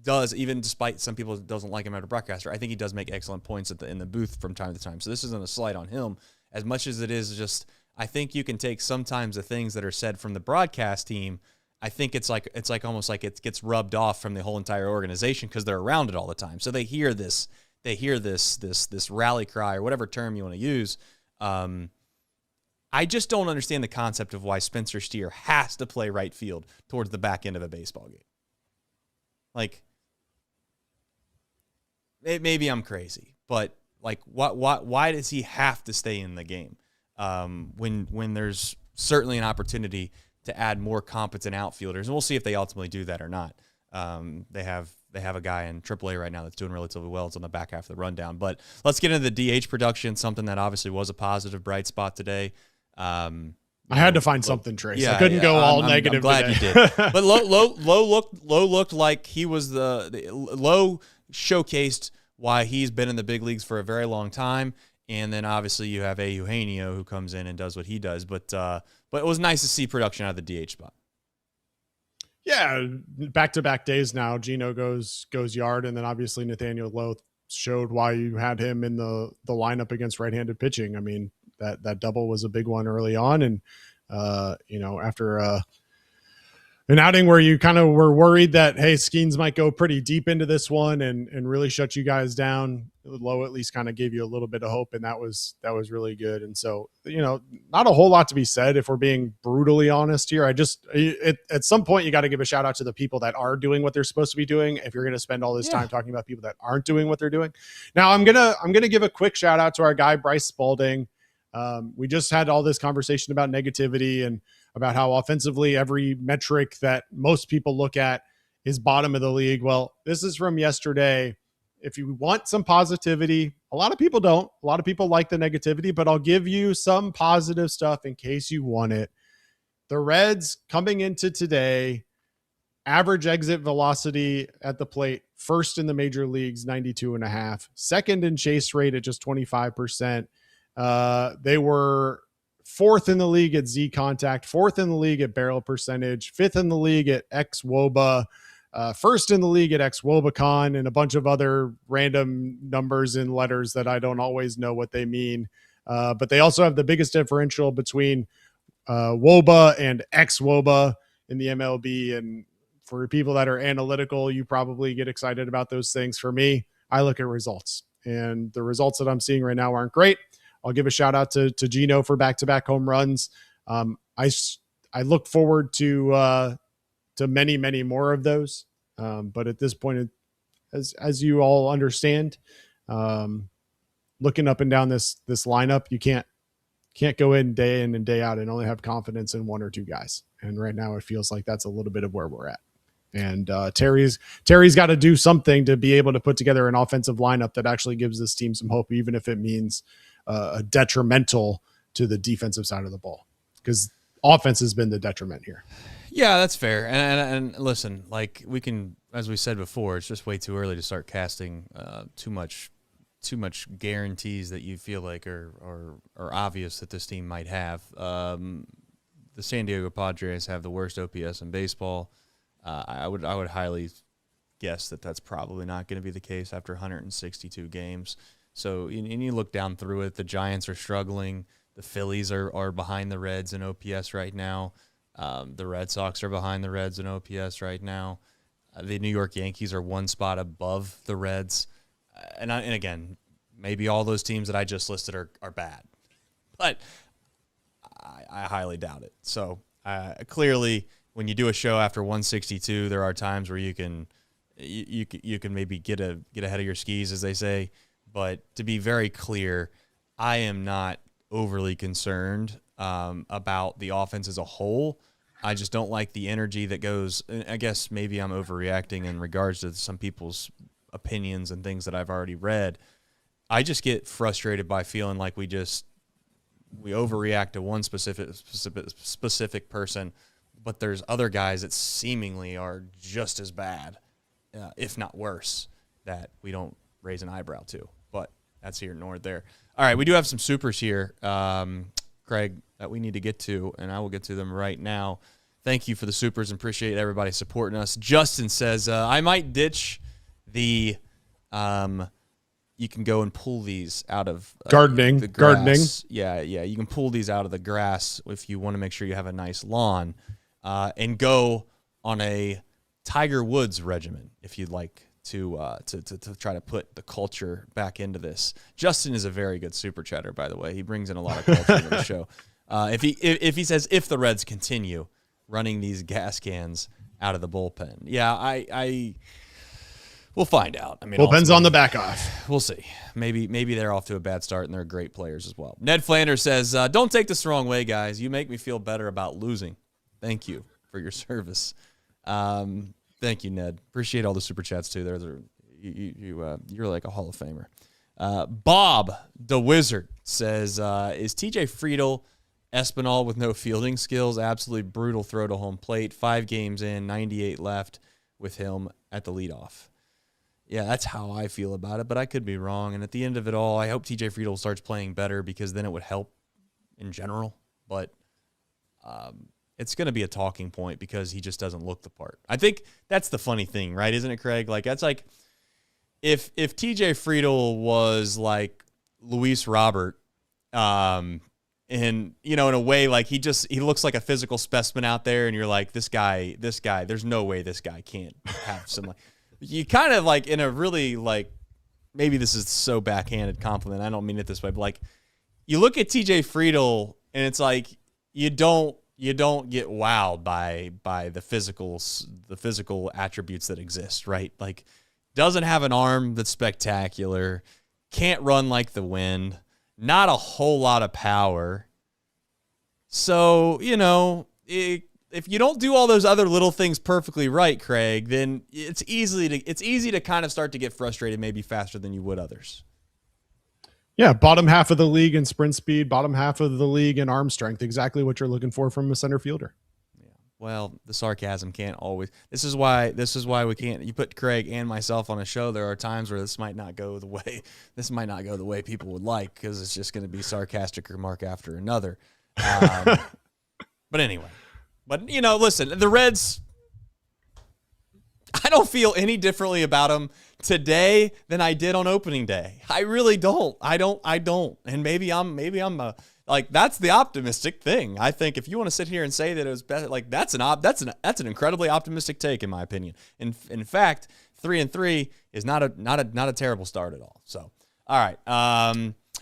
Speaker 1: does, even despite some people doesn't like him as a broadcaster, I think he does make excellent points in the booth from time to time. So this isn't a slight on him as much as it is just, I think you can take sometimes the things that are said from the broadcast team. I think it's almost like it gets rubbed off from the whole entire organization because they're around it all the time. So they hear this rally cry or whatever term you want to use. I just don't understand the concept of why Spencer Steer has to play right field towards the back end of a baseball game. Maybe I'm crazy, but why does he have to stay in the game when there's certainly an opportunity to add more competent outfielders? And we'll see if they ultimately do that or not. They have a guy in AAA right now that's doing relatively well. It's on the back half of the rundown. But let's get into the DH production, something that obviously was a positive, bright spot today.
Speaker 2: I had to find something, Trace. I couldn't go all negative.
Speaker 1: I'm glad
Speaker 2: today.
Speaker 1: you did. But Lowe looked like he was Lowe showcased why he's been in the big leagues for a very long time. And then obviously you have Eugenio who comes in and does what he does. But it was nice to see production out of the DH spot.
Speaker 2: Yeah, back-to-back days now. Gino goes yard, and then obviously Nathaniel Lowe showed why you had him in the lineup against right-handed pitching. I mean, that double was a big one early on, and after an outing where you kind of were worried that, hey, Skenes might go pretty deep into this one and really shut you guys down, Lowe at least kind of gave you a little bit of hope, and that was really good. And so, not a whole lot to be said if we're being brutally honest here. At some point you got to give a shout out to the people that are doing what they're supposed to be doing. If you're going to spend all this time talking about people that aren't doing what they're doing. Now I'm going to give a quick shout out to our guy, Bryce Spalding. We just had all this conversation about negativity and about how offensively every metric that most people look at is bottom of the league. Well, this is from yesterday. If you want some positivity, a lot of people don't. A lot of people like the negativity, but I'll give you some positive stuff in case you want it. the Reds coming into today, average exit velocity at the plate, first in the major leagues, 92.5, second in chase rate at just 25%. They were fourth in the league at Z contact, fourth in the league at barrel percentage, fifth in the league at X WOBA, first in the league at X WOBAcon, and a bunch of other random numbers and letters that I don't always know what they mean. But they also have the biggest differential between WOBA and X WOBA in the MLB. And for people that are analytical, you probably get excited about those things. For me, I look at results, and the results that I'm seeing right now aren't great. I'll give a shout out to Gino for back-to-back home runs. I look forward to many, many more of those. But at this point, as you all understand, looking up and down this lineup, you can't go in and day out and only have confidence in one or two guys. And right now it feels like that's a little bit of where we're at. And Terry's got to do something to be able to put together an offensive lineup that actually gives this team some hope, even if it means a detrimental to the defensive side of the ball, because offense has been the detriment here.
Speaker 1: Yeah, that's fair. And listen, like we can, as we said before, it's just way too early to start casting too much guarantees that you feel like are obvious that this team might have. The San Diego Padres have the worst OPS in baseball. I would highly guess that that's probably not going to be the case after 162 games. So and you look down through it, the Giants are struggling. The Phillies are behind the Reds in OPS right now. The Red Sox are behind the Reds in OPS right now. The New York Yankees are one spot above the Reds. And again, maybe all those teams that I just listed are bad, but I highly doubt it. So clearly, when you do a show after 162, there are times where you can maybe get ahead of your skis, as they say. But to be very clear, I am not overly concerned about the offense as a whole. I just don't like the energy that goes. I guess maybe I'm overreacting in regards to some people's opinions and things that I've already read. I just get frustrated by feeling like we overreact to one specific person, but there's other guys that seemingly are just as bad, if not worse, that we don't raise an eyebrow to. But that's here nor there. All right, we do have some supers here, Craig, that we need to get to, and I will get to them right now. Thank you for the supers and appreciate everybody supporting us. Justin says, I might ditch the you can go and pull these out of
Speaker 2: gardening.
Speaker 1: The grass. Yeah, you can pull these out of the grass if you want to make sure you have a nice lawn, and go on a Tiger Woods regimen if you'd like to try to put the culture back into this. Justin is a very good super chatter, by the way. He brings in a lot of culture to the show. If he says if the Reds continue running these gas cans out of the bullpen, I we'll find out. I mean,
Speaker 2: bullpen's on the back off.
Speaker 1: We'll see. Maybe they're off to a bad start and they're great players as well. Ned Flanders says, "Don't take this the wrong way, guys. You make me feel better about losing. Thank you for your service." Thank you, Ned. Appreciate all the super chats too. You're like a Hall of Famer. Bob the Wizard says, "Is TJ Friedl Espinal with no fielding skills? Absolutely brutal throw to home plate. 5 games in, 98 left with him at the leadoff." Yeah, that's how I feel about it, but I could be wrong. And at the end of it all, I hope TJ Friedl starts playing better because then it would help in general. But it's going to be a talking point because he just doesn't look the part. I think that's the funny thing, right? Isn't it, Craig? Like, that's like if TJ Friedl was like Luis Robert, and, you know, in a way, like he looks like a physical specimen out there, and you're like, this guy, there's no way this guy can't have some, like, you kind of like in a really, like, maybe this is so backhanded compliment. I don't mean it this way, but like you look at TJ Friedl and it's like, you don't get wowed by the physical attributes that exist, right? Like, doesn't have an arm that's spectacular, can't run like the wind, not a whole lot of power. So, you know, if you don't do all those other little things perfectly right, Craig, then it's easy to kind of start to get frustrated maybe faster than you would others.
Speaker 2: Yeah, bottom half of the league in sprint speed, bottom half of the league in arm strength. Exactly what you're looking for from a center fielder.
Speaker 1: well, the sarcasm can't always. This is why we can't. You put Craig and myself on a show. There are times where this might not go the way people would like, because it's just going to be sarcastic remark after another. But anyway, listen, the Reds. I don't feel any differently about them today than I did on opening day. I really don't. I don't. And maybe I'm like, that's the optimistic thing. I think if you want to sit here and say that it was better, like that's an incredibly optimistic take, in my opinion. In fact, 3-3 is not a terrible start at all. So, all right.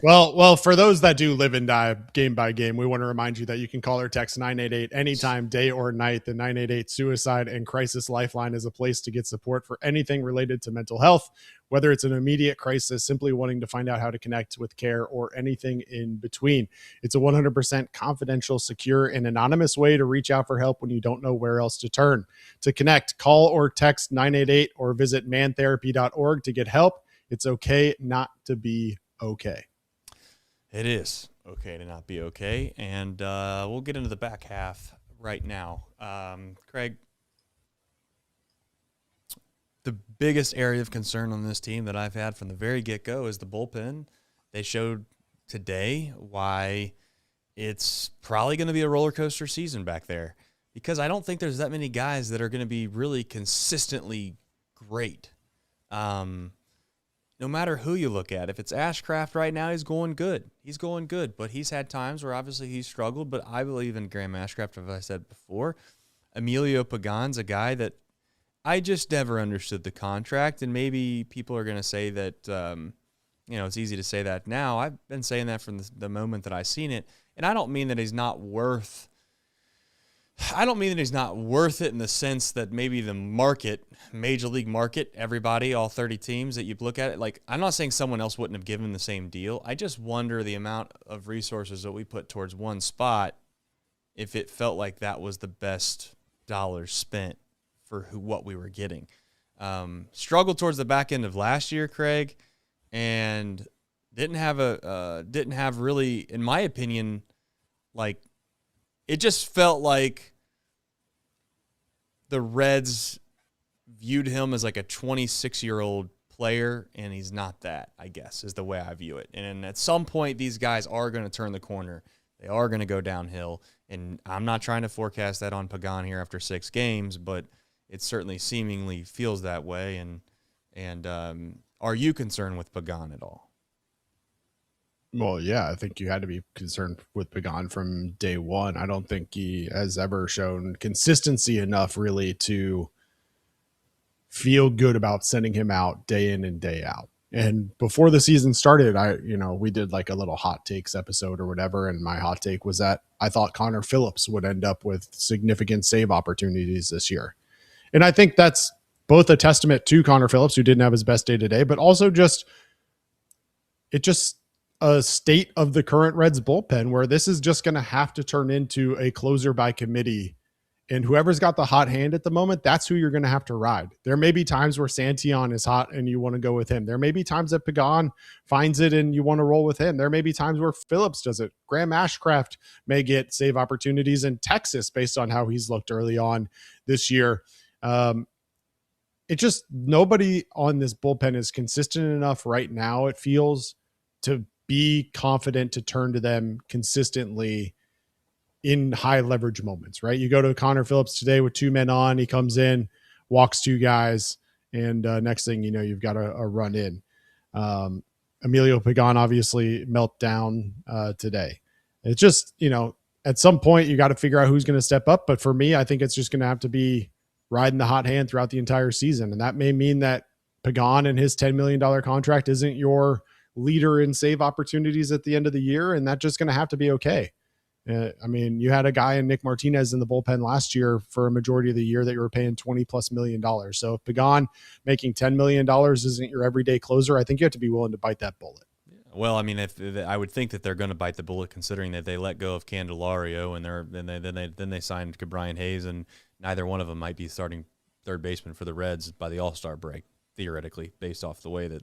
Speaker 2: Well, for those that do live and die game by game, we want to remind you that you can call or text 988 anytime, day or night. The 988 Suicide and Crisis Lifeline is a place to get support for anything related to mental health, whether it's an immediate crisis, simply wanting to find out how to connect with care, or anything in between. It's a 100% confidential, secure, and anonymous way to reach out for help when you don't know where else to turn. To connect, call or text 988 or visit mantherapy.org to get help. It's okay not to be okay.
Speaker 1: It is okay to not be okay, and we'll get into the back half right now. Craig, the biggest area of concern on this team that I've had from the very get-go is the bullpen. They showed today why it's probably going to be a roller coaster season back there, because I don't think there's that many guys that are going to be really consistently great. No matter who you look at, if it's Ashcraft right now, he's going good. But he's had times where obviously he's struggled. But I believe in Graham Ashcraft, as I said before. Emilio Pagan's a guy that I just never understood the contract, and maybe people are going to say that, it's easy to say that now. I've been saying that from the moment that I've seen it, and I don't mean that he's not worth. I don't mean that he's not worth it in the sense that maybe the market, major league market, everybody, all 30 teams that you look at it, like, I'm not saying someone else wouldn't have given the same deal. I just wonder the amount of resources that we put towards one spot, if it felt like that was the best dollars spent for what we were getting. Struggled towards the back end of last year, Craig, and didn't have really, in my opinion, like, it just felt like the Reds viewed him as like a 26-year-old player, and he's not that, I guess, is the way I view it. And at some point, these guys are going to turn the corner. They are going to go downhill, and I'm not trying to forecast that on Pagan here after 6 games, but it certainly seemingly feels that way. And are you concerned with Pagan at all?
Speaker 2: Well, yeah, I think you had to be concerned with Pagan from day one. I don't think he has ever shown consistency enough really to feel good about sending him out day in and day out. And before the season started, we did like a little hot takes episode or whatever. And my hot take was that I thought Connor Phillips would end up with significant save opportunities this year. And I think that's both a testament to Connor Phillips, who didn't have his best day today, but also just a state of the current Reds bullpen where this is just going to have to turn into a closer by committee, and whoever's got the hot hand at the moment, that's who you're going to have to ride. There may be times where Santillan is hot and you want to go with him. There may be times that Pagan finds it and you want to roll with him. There may be times where Phillips does it. Graham Ashcraft may get save opportunities in Texas based on how he's looked early on this year. It just, nobody on this bullpen is consistent enough right now, it feels, to be confident to turn to them consistently in high leverage moments, right? You go to Connor Phillips today with 2 men on, he comes in, walks 2 guys, and next thing you know, you've got a run in. Emilio Pagan obviously meltdown today. It's just, at some point you got to figure out who's going to step up. But for me, I think it's just going to have to be riding the hot hand throughout the entire season. And that may mean that Pagan and his $10 million contract isn't your leader in save opportunities at the end of the year, and that's just going to have to be okay. You had a guy in Nick Martinez in the bullpen last year for a majority of the year that you were paying $20+ million. So if Pagan making $10 million isn't your everyday closer, I think you have to be willing to bite that bullet.
Speaker 1: Well, I would think that they're going to bite the bullet, considering that they let go of Candelario and then they signed Brian Hayes, and neither one of them might be starting third baseman for the Reds by the All-Star break, theoretically, based off the way that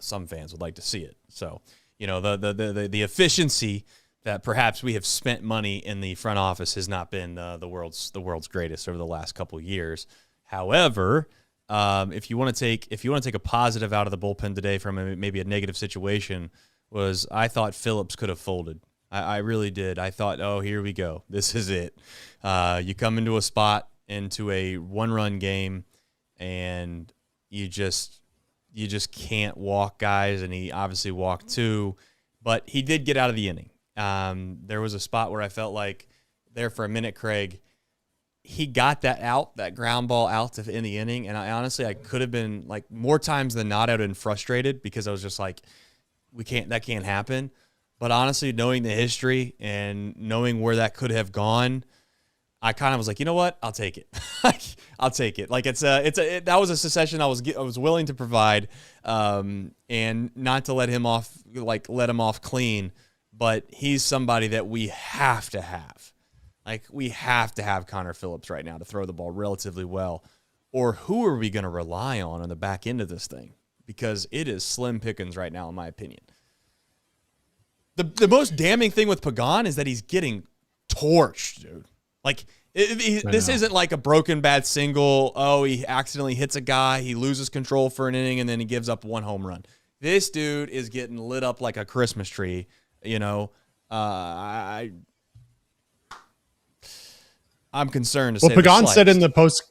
Speaker 1: some fans would like to see it. So, the efficiency that perhaps we have spent money in the front office has not been the world's greatest over the last couple of years. However, if you want to take a positive out of the bullpen today from maybe a negative situation, was I thought Phillips could have folded. I really did. I thought, oh, here we go. This is it. You come into a one-run game, and you just can't walk guys, and he obviously walked 2, but he did get out of the inning. There was a spot where I felt like there for a minute, Craig, he got that ground ball out in the inning, and I could have been, like, more times than not, I would have been frustrated because I was just like, that can't happen. But honestly, knowing the history and knowing where that could have gone, I kind of was like, you know what? I'll take it. I'll take it. Like that was a secession I was willing to provide, and not to let him off clean. But he's somebody that we have to have. Like, we have to have Connor Phillips right now to throw the ball relatively well. Or who are we going to rely on the back end of this thing? Because it is slim pickings right now, in my opinion. The most damning thing with Pagan is that he's getting torched, dude. Like, this isn't like a broken bad single. Oh, he accidentally hits a guy, he loses control for an inning, and then he gives up 1 home run. This dude is getting lit up like a Christmas tree. You know, I'm concerned.
Speaker 2: Pagan said in the post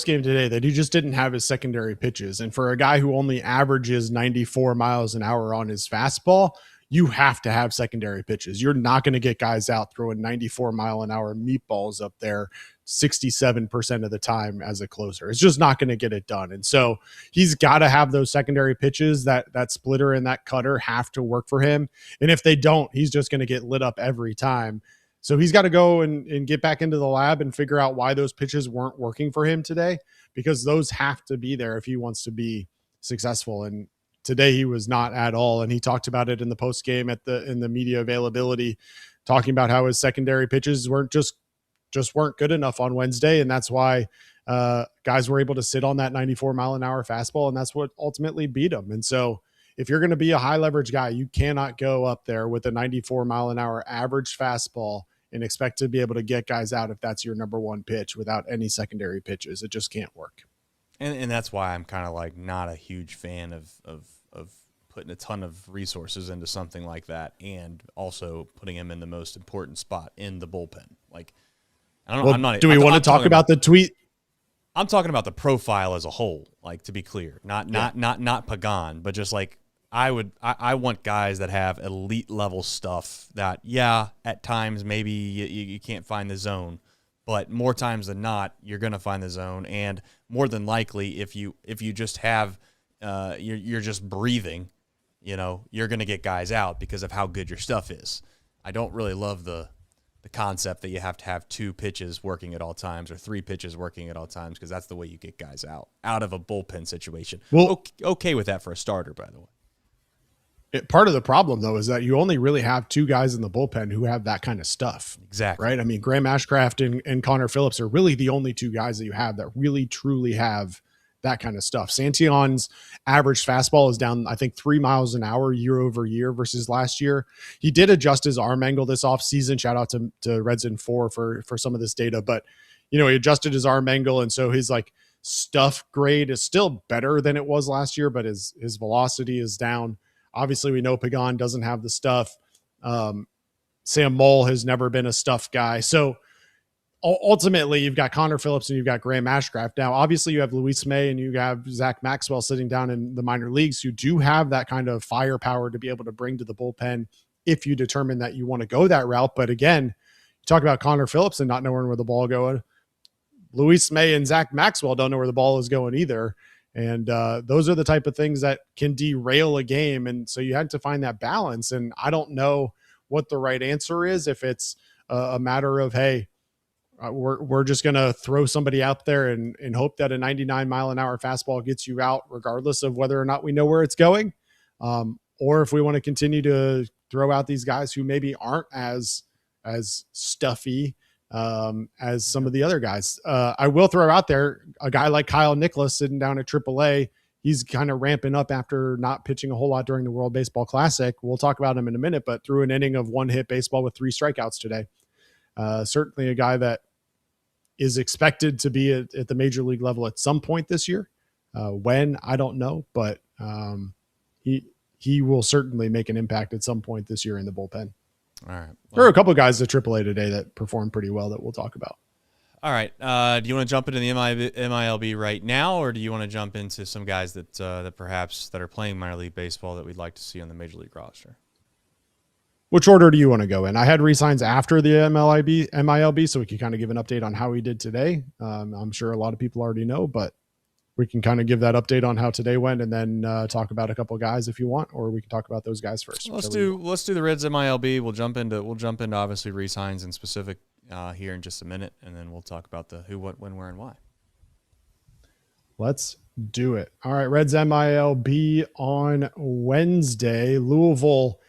Speaker 2: game today that he just didn't have his secondary pitches. And for a guy who only averages 94 miles an hour on his fastball, you have to have secondary pitches. You're not going to get guys out throwing 94 mile an hour meatballs up there 67% of the time as a closer. It's just not going to get it done. And so he's got to have those secondary pitches. That splitter and that cutter have to work for him. And if they don't, he's just going to get lit up every time. So he's got to go and get back into the lab and figure out why those pitches weren't working for him today, because those have to be there if he wants to be successful. And today he was not at all. And he talked about it in the post game in the media availability, talking about how his secondary pitches weren't just weren't good enough on Wednesday. And that's why guys were able to sit on that 94 mile an hour fastball. And that's what ultimately beat him. And so if you're going to be a high leverage guy, you cannot go up there with a 94 mile an hour average fastball and expect to be able to get guys out if that's your number one pitch without any secondary pitches. It just can't work.
Speaker 1: And that's why I'm kind of like not a huge fan of putting a ton of resources into something like that, and also putting him in the most important spot in the bullpen. Like, I don't know.
Speaker 2: Well, do we want to talk about the tweet?
Speaker 1: I'm talking about the profile as a whole, like, to be clear, not Pagan, but just like I want guys that have elite level stuff that, yeah, at times maybe you can't find the zone, but more times than not, you're going to find the zone. And more than likely, if you just have, you're just breathing, you know, you're going to get guys out because of how good your stuff is. I don't really love the concept that you have to have 2 pitches working at all times or 3 pitches working at all times, because that's the way you get guys out of a bullpen situation. Well, okay with that for a starter, by the way.
Speaker 2: Part of the problem, though, is that you only really have 2 guys in the bullpen who have that kind of stuff.
Speaker 1: Exactly.
Speaker 2: Right? I mean, Graham Ashcraft and Connor Phillips are really the only 2 guys that you have that really, truly have that kind of stuff. Santillan's average fastball is down, I think, 3 miles an hour year over year versus last year. He did adjust his arm angle this offseason. Shout out to Reds in 4 for some of this data. But, you know, he adjusted his arm angle, and so his, like, stuff grade is still better than it was last year, but his velocity is down. Obviously, we know Pagan doesn't have the stuff. Sam Moll has never been a stuff guy. So ultimately, you've got Connor Phillips and you've got Graham Ashcraft. Now, obviously, you have Luis May and you have Zach Maxwell sitting down in the minor leagues who do have that kind of firepower to be able to bring to the bullpen if you determine that you want to go that route. But again, you talk about Connor Phillips and not knowing where the ball going. Luis May and Zach Maxwell don't know where the ball is going either. And those are the type of things that can derail a game. And so you had to find that balance. And I don't know what the right answer is. If it's a matter of, hey, we're just going to throw somebody out there and hope that a 99 mile an hour fastball gets you out, regardless of whether or not we know where it's going. Or if we want to continue to throw out these guys who maybe aren't as stuffy as some of the other guys. I will throw out there a guy like Kyle Nicholas sitting down at AAA. he's kind of ramping up after not pitching a whole lot during the World Baseball Classic. We'll talk about him in a minute, but threw an inning of one-hit baseball with 3 strikeouts today. Certainly a guy that is expected to be at the major league level at some point this year. When, I don't know, but he will certainly make an impact at some point this year in the bullpen.
Speaker 1: All right.
Speaker 2: There are a couple of guys at AAA today that performed pretty well that we'll talk about.
Speaker 1: All right. Do you want to jump into the MILB right now, or do you want to jump into some guys that perhaps that are playing minor league baseball that we'd like to see on the major league roster?
Speaker 2: Which order do you want to go in? I had re-signs after the MILB, so we can kind of give an update on how he did today. I'm sure a lot of people already know, but we can kind of give that update on how today went, and then talk about a couple of guys if you want, or we can talk about those guys first.
Speaker 1: Let's do the Reds MILB. We'll jump into obviously re-signs in specific here in just a minute, and then we'll talk about the who, what, when, where, and why.
Speaker 2: Let's do it. All right, Reds MILB on Wednesday. Louisville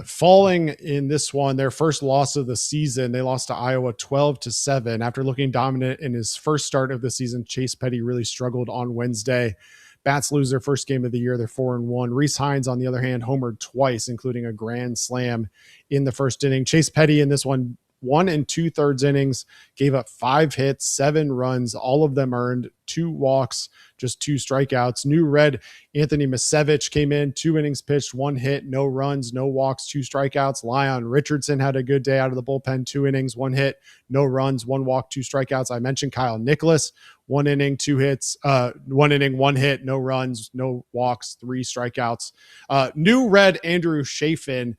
Speaker 2: falling in this one, their first loss of the season. They lost to Iowa 12-7. After looking dominant in his first start of the season, Chase Petty really struggled on Wednesday. Bats lose their first game of the year. They're 4-1. Rhys Hines, on the other hand, homered twice, including a grand slam in the first inning. Chase Petty in this one, 1 2/3 innings, gave up 5 hits, 7 runs, all of them earned, 2 walks, just 2 strikeouts. New Red Anthony Misevich came in, 2 innings pitched, 1 hit, no runs, no walks, 2 strikeouts. Lyon Richardson had a good day out of the bullpen, 2 innings, 1 hit, no runs, 1 walk, 2 strikeouts. I mentioned Kyle Nicholas, 1 inning, 2 hits, 1 inning, 1 hit, no runs, no walks, 3 strikeouts. New Red Andrew Chafin,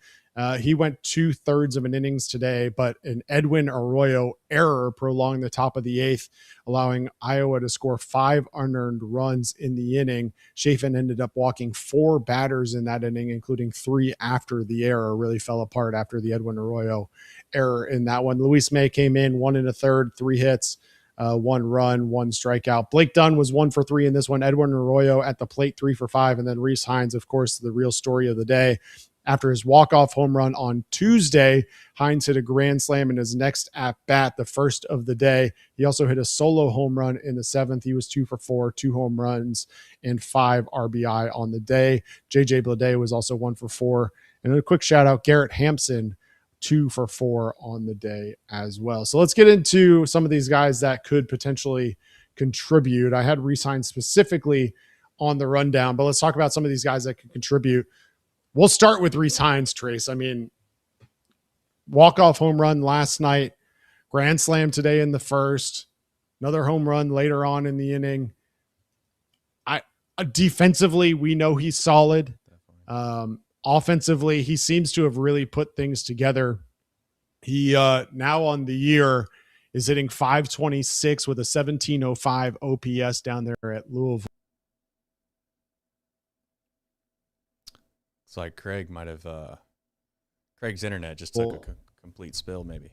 Speaker 2: he went 2/3 of an innings today, but an Edwin Arroyo error prolonged the top of the 8th, allowing Iowa to score 5 unearned runs in the inning. Chafin ended up walking 4 batters in that inning, including 3 after the error. Really fell apart after the Edwin Arroyo error in that one. Luis May came in 1 1/3, 3 hits, 1 run, 1 strikeout. Blake Dunn was 1 for 3 in this one. Edwin Arroyo at the plate 3 for 5. And then Rhys Hines, of course, the real story of the day. After his walk-off home run on Tuesday, Hines hit a grand slam in his next at-bat, the first of the day. He also hit a solo home run in the 7th. He was 2 for 4, 2 home runs, and 5 RBI on the day. J.J. Bleday was also 1 for 4. And a quick shout-out, Garrett Hampson, 2 for 4 on the day as well. So let's get into some of these guys that could potentially contribute. I had Rhys Hines specifically on the rundown, but let's talk about some of these guys that could contribute. We'll start with Rhys Hines, Trace. I mean, walk-off home run last night, grand slam today in the first, another home run later on in the inning. Defensively, we know he's solid. Offensively, he seems to have really put things together. He now on the year is hitting .526 with a 1705 OPS down there at Louisville.
Speaker 1: It's like Craig might have Craig's internet just took a complete spill, maybe.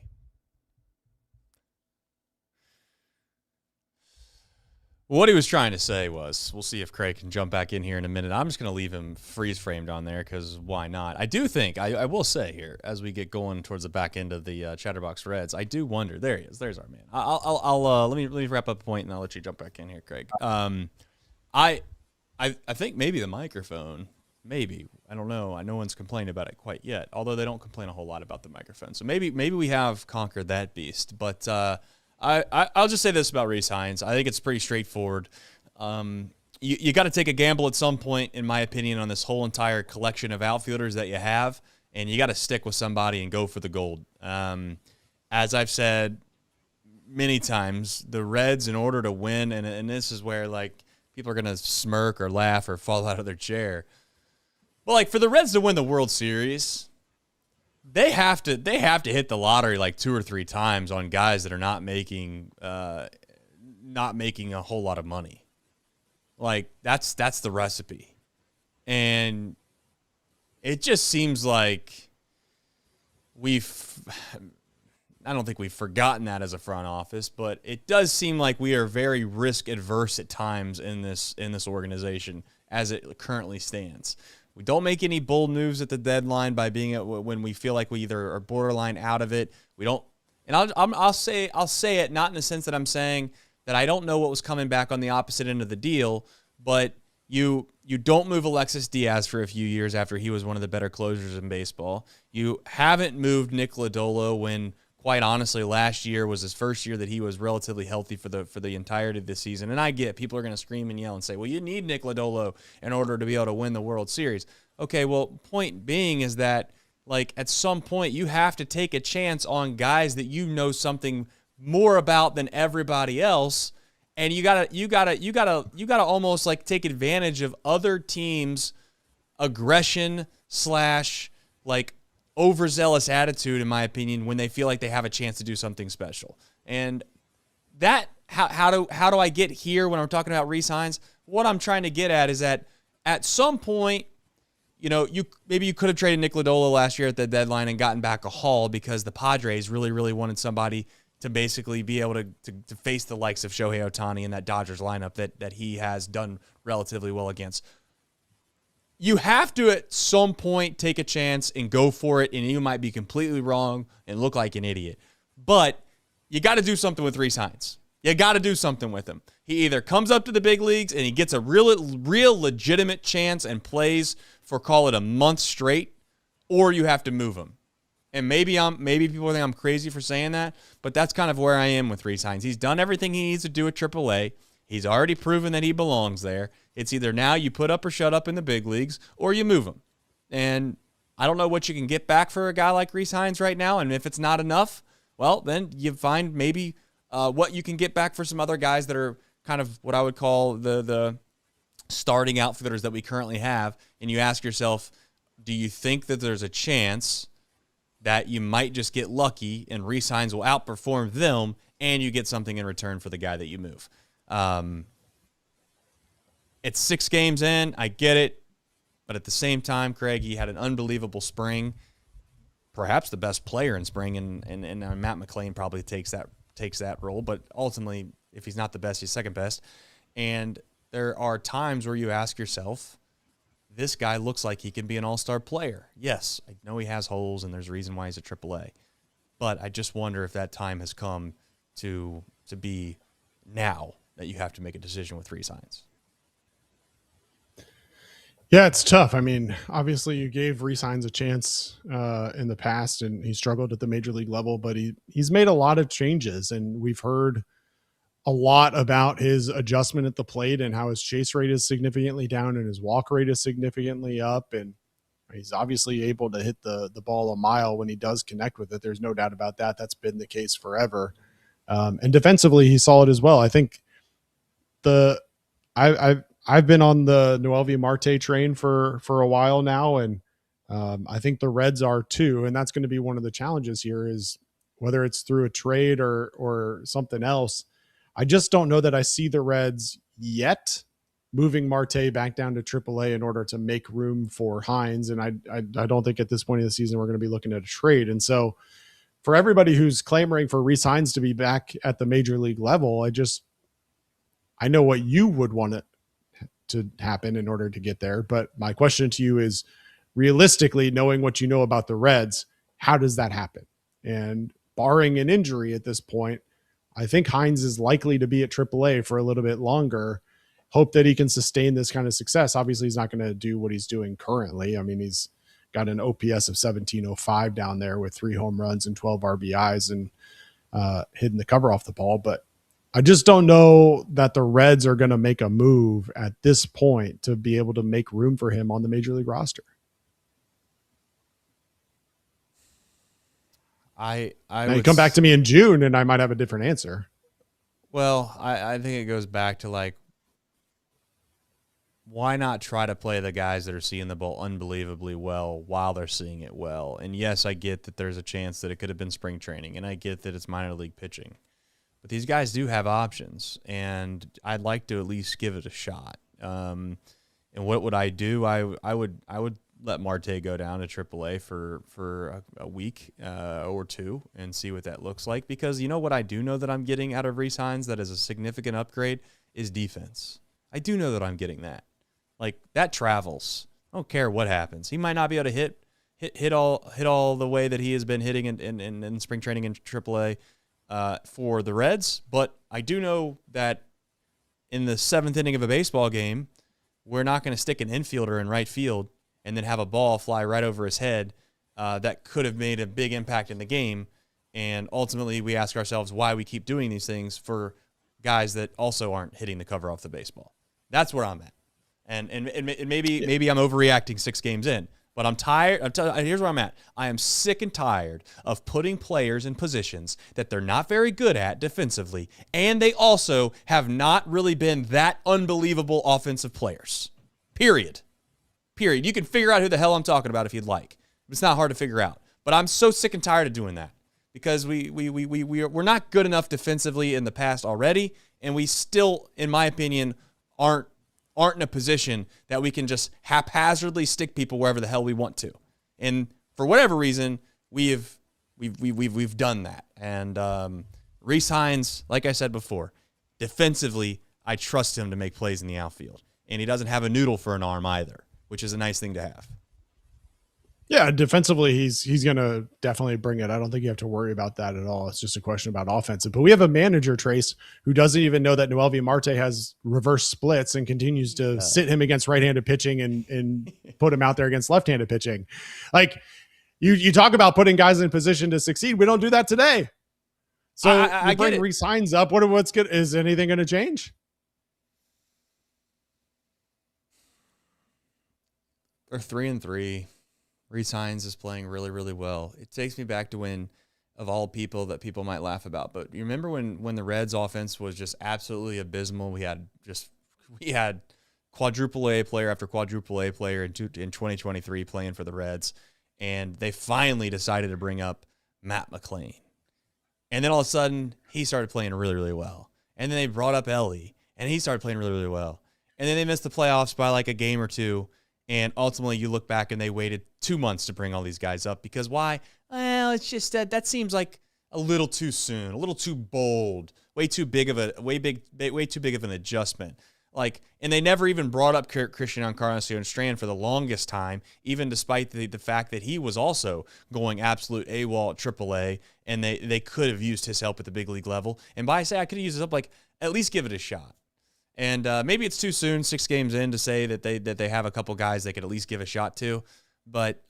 Speaker 1: What he was trying to say was, we'll see if Craig can jump back in here in a minute. I'm just going to leave him freeze framed on there because why not? I do think, I will say here, as we get going towards the back end of the Chatterbox Reds, I do wonder. There he is. There's our man. Let me wrap up a point and I'll let you jump back in here, Craig. I think maybe the microphone. Maybe. I don't know. No one's complained about it quite yet, although they don't complain a whole lot about the microphone. So maybe we have conquered that beast. But I'll just say this about Rhys Hines. I think it's pretty straightforward. You got to take a gamble at some point, in my opinion, on this whole entire collection of outfielders that you have, and you got to stick with somebody and go for the gold. As I've said many times, the Reds, in order to win, and this is where like people are going to smirk or laugh or fall out of their chair. Well, like for the Reds to win the World Series, they have to hit the lottery like 2 or 3 times on guys that are not making a whole lot of money. Like that's the recipe, and it just seems like I don't think we've forgotten that as a front office, but it does seem like we are very risk adverse at times in this organization as it currently stands. We don't make any bold moves at the deadline by being when we feel like we either are borderline out of it. We don't, and I'll say it not in the sense that I'm saying that I don't know what was coming back on the opposite end of the deal, but You don't move Alexis Diaz for a few years after he was one of the better closers in baseball. You haven't moved Nick Lodolo when, quite honestly, last year was his first year that he was relatively healthy for the entirety of the season. And I get people are going to scream and yell and say, well, you need Nick Lodolo in order to be able to win the World Series. Okay, well, point being is that, like, at some point you have to take a chance on guys that you know something more about than everybody else. And you gotta almost like take advantage of other teams' aggression / like overzealous attitude, in my opinion, when they feel like they have a chance to do something special. And that how do I get here when I'm talking about re-signs? What I'm trying to get at is that at some point, you know, maybe you could have traded Nick Lodolo last year at the deadline and gotten back a haul because the Padres really wanted somebody to basically be able to face the likes of Shohei Ohtani in that Dodgers lineup that he has done relatively well against. You have to at some point take a chance and go for it, and you might be completely wrong and look like an idiot. But you got to do something with re-signs. You got to do something with him. He either comes up to the big leagues and he gets a real legitimate chance and plays for, call it, a month straight, or you have to move him. And maybe people think I'm crazy for saying that, but that's kind of where I am with re-signs. He's done everything he needs to do at AAA. He's already proven that he belongs there. It's either now you put up or shut up in the big leagues, or you move him. And I don't know what you can get back for a guy like re-signs right now, and if it's not enough, well, then you find maybe what you can get back for some other guys that are kind of what I would call the starting outfitters that we currently have, and you ask yourself, do you think that there's a chance that you might just get lucky and re-signs will outperform them and you get something in return for the guy that you move? It's 6 games in. I get it. But at the same time, Craig, he had an unbelievable spring, perhaps the best player in spring, and Matt McClain probably takes that role. But ultimately, if he's not the best, he's second best. And there are times where you ask yourself, this guy looks like he can be an all-star player. Yes, I know he has holes, and there's a reason why he's a AAA. But I just wonder if that time has come to be now that you have to make a decision with re-signs.
Speaker 2: Yeah, it's tough. I mean, obviously you gave re-signs a chance in the past, and he struggled at the major league level, but he's made a lot of changes, and we've heard a lot about his adjustment at the plate and how his chase rate is significantly down and his walk rate is significantly up. And he's obviously able to hit the ball a mile when he does connect with it. There's no doubt about that. That's been the case forever. And defensively, he's solid as well. I think I've been on the Noelvi Marte train for a while now, and I think the Reds are too. And that's going to be one of the challenges here, is whether it's through a trade or something else. I just don't know that I see the Reds yet moving Marte back down to AAA in order to make room for Hines. And I don't think at this point in the season we're going to be looking at a trade. And so for everybody who's clamoring for re-signs to be back at the major league level, I know what you would want it to happen in order to get there. But my question to you is, realistically, knowing what you know about the Reds, how does that happen? And barring an injury at this point, I think Hines is likely to be at AAA for a little bit longer. Hope that he can sustain this kind of success. Obviously, he's not going to do what he's doing currently. I mean, he's got an OPS of 1705 down there with 3 home runs and 12 RBIs and hitting the cover off the ball. But I just don't know that the Reds are going to make a move at this point to be able to make room for him on the major league roster.
Speaker 1: I
Speaker 2: now you come back to me in June and I might have a different answer.
Speaker 1: Well, I think it goes back to, like, why not try to play the guys that are seeing the ball unbelievably well while they're seeing it well? And yes, I get that there's a chance that it could have been spring training, and I get that it's minor league pitching. But these guys do have options, and I'd like to at least give it a shot. And what would I do? I would let Marte go down to AAA for a week or two and see what that looks like. Because you know what I do know that I'm getting out of re-signs that is a significant upgrade is defense. I do know that I'm getting that. Like, that travels. I don't care what happens. He might not be able to hit all the way that he has been hitting in spring training in AAA for the Reds, but I do know that in the 7th inning of a baseball game, we're not going to stick an infielder in right field and then have a ball fly right over his head that could have made a big impact in the game. And ultimately, we ask ourselves why we keep doing these things for guys that also aren't hitting the cover off the baseball. That's where I'm at. And maybe I'm overreacting 6 games in, but I'm tired. Here's where I'm at. I am sick and tired of putting players in positions that they're not very good at defensively, and they also have not really been that unbelievable offensive players. Period. You can figure out who the hell I'm talking about if you'd like. It's not hard to figure out. But I'm so sick and tired of doing that because we're not good enough defensively in the past already, and we still, in my opinion, aren't in a position that we can just haphazardly stick people wherever the hell we want to. And for whatever reason, we've done that. And Rhys Hines, like I said before, defensively, I trust him to make plays in the outfield. And he doesn't have a noodle for an arm either, which is a nice thing to have.
Speaker 2: Yeah, defensively, he's going to definitely bring it. I don't think you have to worry about that at all. It's just a question about offensive. But we have a manager, Trace, who doesn't even know that Noelvi Marte has reverse splits and continues to sit him against right-handed pitching and put him out there against left-handed pitching. Like, you talk about putting guys in position to succeed. We don't do that today. So I bring Rhys Hines up. What's good? Is anything going to change?
Speaker 1: They're 3-3. Rhys Hines is playing really, really well. It takes me back to when, of all people that people might laugh about, but you remember when the Reds offense was just absolutely abysmal? We had quadruple A player after quadruple A player in 2023 playing for the Reds, and they finally decided to bring up Matt McLain. And then all of a sudden, he started playing really, really well. And then they brought up Ellie, and he started playing really, really well. And then they missed the playoffs by like a game or two. And ultimately, you look back and they waited 2 months to bring all these guys up because why? Well, it's just that seems like a little too soon, a little too bold, way too big of an adjustment. Like, and they never even brought up Christian Encarnacion Strand for the longest time, even despite the fact that he was also going absolute AWOL at AAA, and they could have used his help at the big league level. And by say I could have used his help, like at least give it a shot. And maybe it's too soon, 6 games in, to say that they have a couple guys they could at least give a shot to. But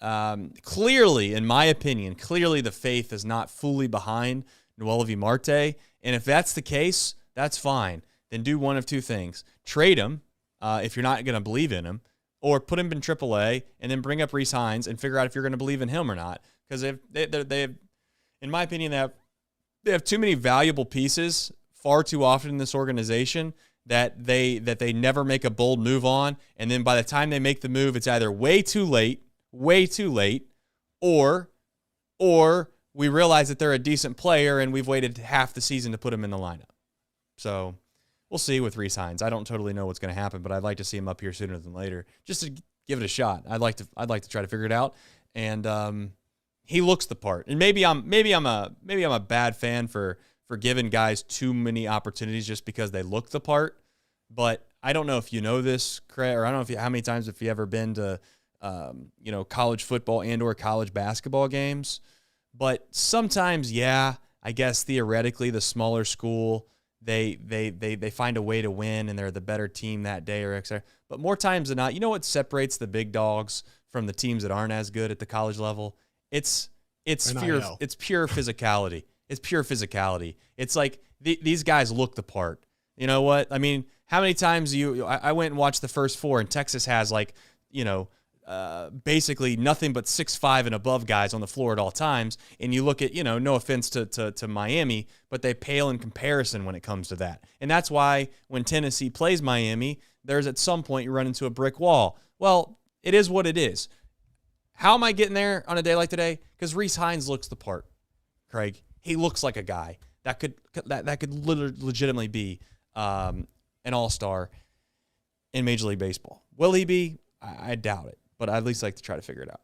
Speaker 1: clearly, in my opinion, the faith is not fully behind Noelvi Marte. And if that's the case, that's fine. Then do one of two things. Trade him if you're not going to believe in him, or put him in AAA and then bring up Rhys Hines and figure out if you're going to believe in him or not. Because they have, in my opinion, they have too many valuable pieces far too often in this organization that they never make a bold move on, and then by the time they make the move, it's either way too late, or we realize that they're a decent player and we've waited half the season to put them in the lineup. So we'll see with Rhys Hines. I don't totally know what's going to happen, but I'd like to see him up here sooner than later, just to give it a shot. I'd like to try to figure it out, and he looks the part. And maybe I'm a bad fan for giving guys too many opportunities just because they look the part. But I don't know if you know this, Craig, or I don't know how many times if you ever been to, college football and or college basketball games. But sometimes, yeah, I guess theoretically the smaller school, they find a way to win and they're the better team that day or etc. But more times than not, you know what separates the big dogs from the teams that aren't as good at the college level? It's pure physicality. It's pure physicality. It's like these guys look the part. You know what? I mean, how many times I went and watched the first 4, and Texas has basically nothing but 6'5" and above guys on the floor at all times. And you look at, no offense to Miami, but they pale in comparison when it comes to that. And that's why when Tennessee plays Miami, there's at some point you run into a brick wall. Well, it is what it is. How am I getting there on a day like today? Because Rhys Hines looks the part, Craig. He looks like a guy that could legitimately be an all-star in Major League Baseball. Will he be? I doubt it, but I'd at least like to try to figure it out.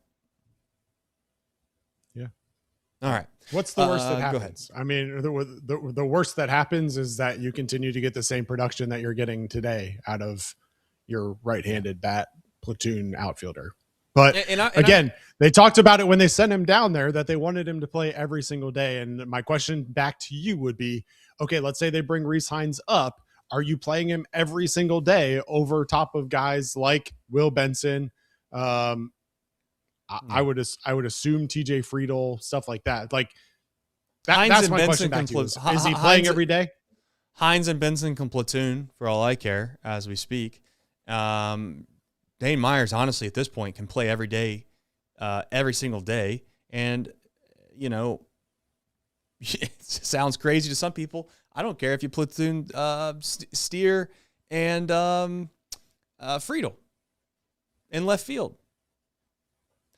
Speaker 2: Yeah.
Speaker 1: All right.
Speaker 2: What's the worst that happens? I mean, the worst that happens is that you continue to get the same production that you're getting today out of your right-handed bat platoon outfielder. But they talked about it when they sent him down there that they wanted him to play every single day. And my question back to you would be, okay, let's say they bring Rhys Hines up. are you playing him every single day over top of guys like Will Benson? I would assume TJ Friedel, stuff like that. Like that's my question back to you. Is he playing every day?
Speaker 1: Hines and Benson can platoon for all I care as we speak. Dane Myers, honestly, at this point, can play every day, every single day. And, it sounds crazy to some people. I don't care if you platoon Steer and Friedel in left field.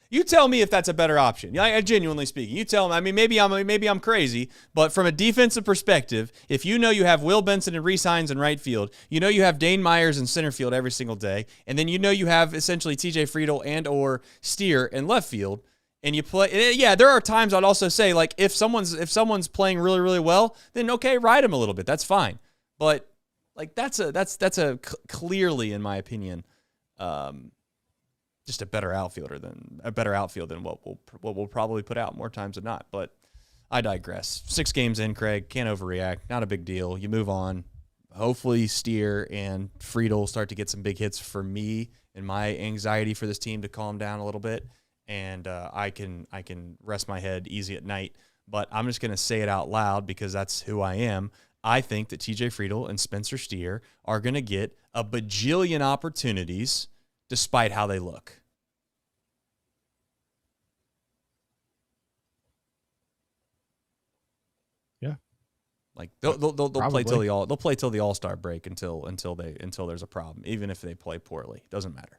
Speaker 1: You tell me if that's a better option. I genuinely speaking. You tell me. I mean, maybe I'm crazy, but from a defensive perspective, if you know you have Will Benson and Reese Hines in right field, you know you have Dane Myers in center field every single day, and then you know you have essentially TJ Friedel and or Steer in left field, and you play. Yeah, there are times I'd also say like if someone's playing really really well, then okay, ride him a little bit. That's fine, but like that's clearly, in my opinion, just a better outfield than what we'll probably put out more times than not. But I digress. 6 games in, Craig, can't overreact. Not a big deal. You move on. Hopefully Steer and Friedel start to get some big hits for me and my anxiety for this team to calm down a little bit, and I can rest my head easy at night. But I'm just going to say it out loud because that's who I am. I think that TJ Friedel and Spencer Steer are going to get a bajillion opportunities despite how they look.
Speaker 2: Yeah,
Speaker 1: like they'll play till the All-Star break until there's a problem, even if they play poorly. Doesn't matter.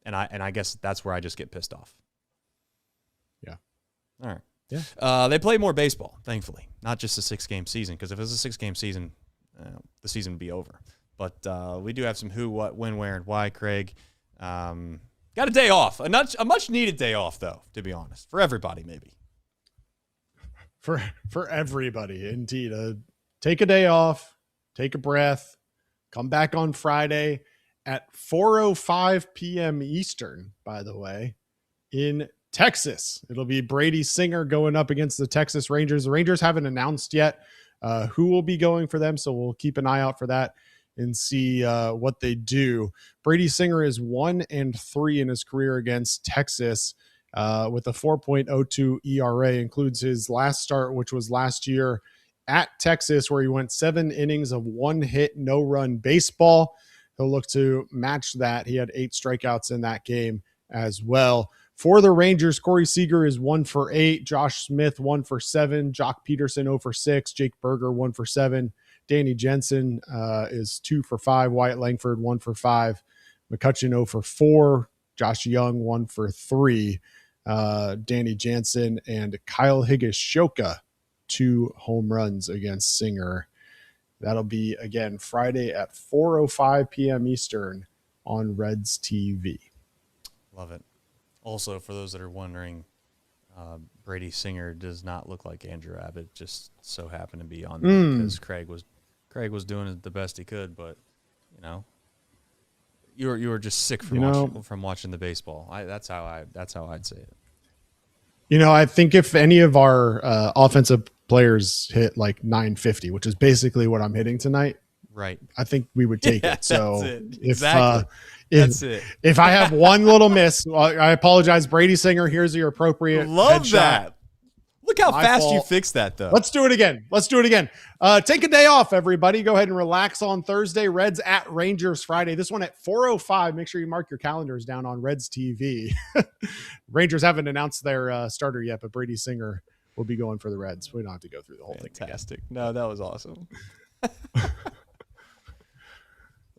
Speaker 1: And I guess that's where I just get pissed off.
Speaker 2: Yeah.
Speaker 1: All right.
Speaker 2: Yeah.
Speaker 1: They play more baseball, thankfully, not just a 6-game season. Because if it was a 6-game season, the season would be over. But we do have some who, what, when, where, and why, Craig. Got a day off. A much-needed day off, though, to be honest. For everybody, maybe.
Speaker 2: For everybody, indeed. Take a day off, take a breath, come back on Friday at 4:05 p.m. Eastern, by the way, in Texas. It'll be Brady Singer going up against the Texas Rangers. The Rangers haven't announced yet who will be going for them, so we'll keep an eye out for that and see what they do. Brady Singer is 1-3 in his career against Texas with a 4.02 ERA. Includes his last start, which was last year at Texas, where he went 7 innings of 1 hit, no run baseball. He'll look to match that. He had 8 strikeouts in that game as well. For the Rangers, Corey Seager is 1-for-8. Josh Smith 1-for-7. Jock Peterson 0-for-6. Jake Berger 1-for-7. Danny Jensen is 2-for-5. Wyatt Langford 1-for-5. McCutcheon 0-for-4. Josh Young 1-for-3. Danny Jansen and Kyle Higashioka 2 home runs against Singer. That'll be again Friday at 4:05 p.m. Eastern on Reds TV.
Speaker 1: Love it. Also, for those that are wondering, Brady Singer does not look like Andrew Abbott. Just so happened to be on there because Craig was doing the best he could, but you were just sick from watching the baseball. That's how I'd say it.
Speaker 2: I think if any of our offensive players hit like 950, which is basically what I'm hitting tonight,
Speaker 1: right?
Speaker 2: I think we would take it. So
Speaker 1: that's it.
Speaker 2: If I have one little miss, I apologize. Brady Singer, here's your appropriate.
Speaker 1: Love
Speaker 2: headshot.
Speaker 1: that. Look how fast
Speaker 2: fault.
Speaker 1: you fixed that, though.
Speaker 2: Let's do it again. Take a day off, everybody. Go ahead and relax on Thursday. Reds at Rangers Friday. This one at 4:05. Make sure you mark your calendars down on Reds TV. Rangers haven't announced their starter yet, but Brady Singer will be going for the Reds. We don't have to go through the whole thing.
Speaker 1: Fantastic. No, that was awesome.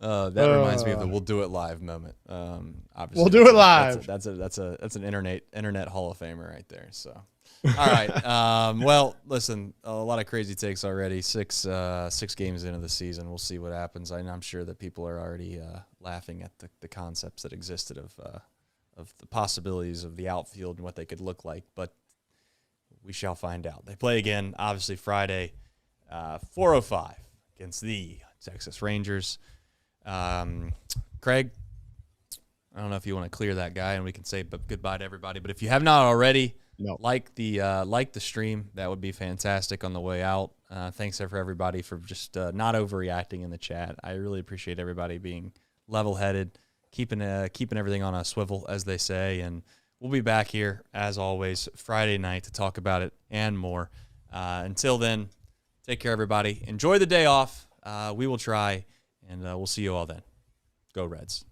Speaker 1: That reminds me of the "We'll do it live" moment. Obviously,
Speaker 2: we'll do it live.
Speaker 1: That's an internet Hall of Famer right there. So, all right. Well, listen, a lot of crazy takes already. 6 games into the season, we'll see what happens. I'm sure that people are already laughing at the concepts that existed of the possibilities of the outfield and what they could look like. But we shall find out. They play again, obviously Friday, 4:05 against the Texas Rangers. Craig, I don't know if you want to clear that guy and we can say goodbye to everybody, but if you have not already,
Speaker 2: No.
Speaker 1: Like the stream. That would be fantastic on the way out. Thanks for everybody for just not overreacting in the chat. I really appreciate everybody being level-headed, keeping everything on a swivel, as they say. And we'll be back here, as always, Friday night to talk about it and more. Until then, take care, everybody. Enjoy the day off. We will try, and we'll see you all then. Go Reds.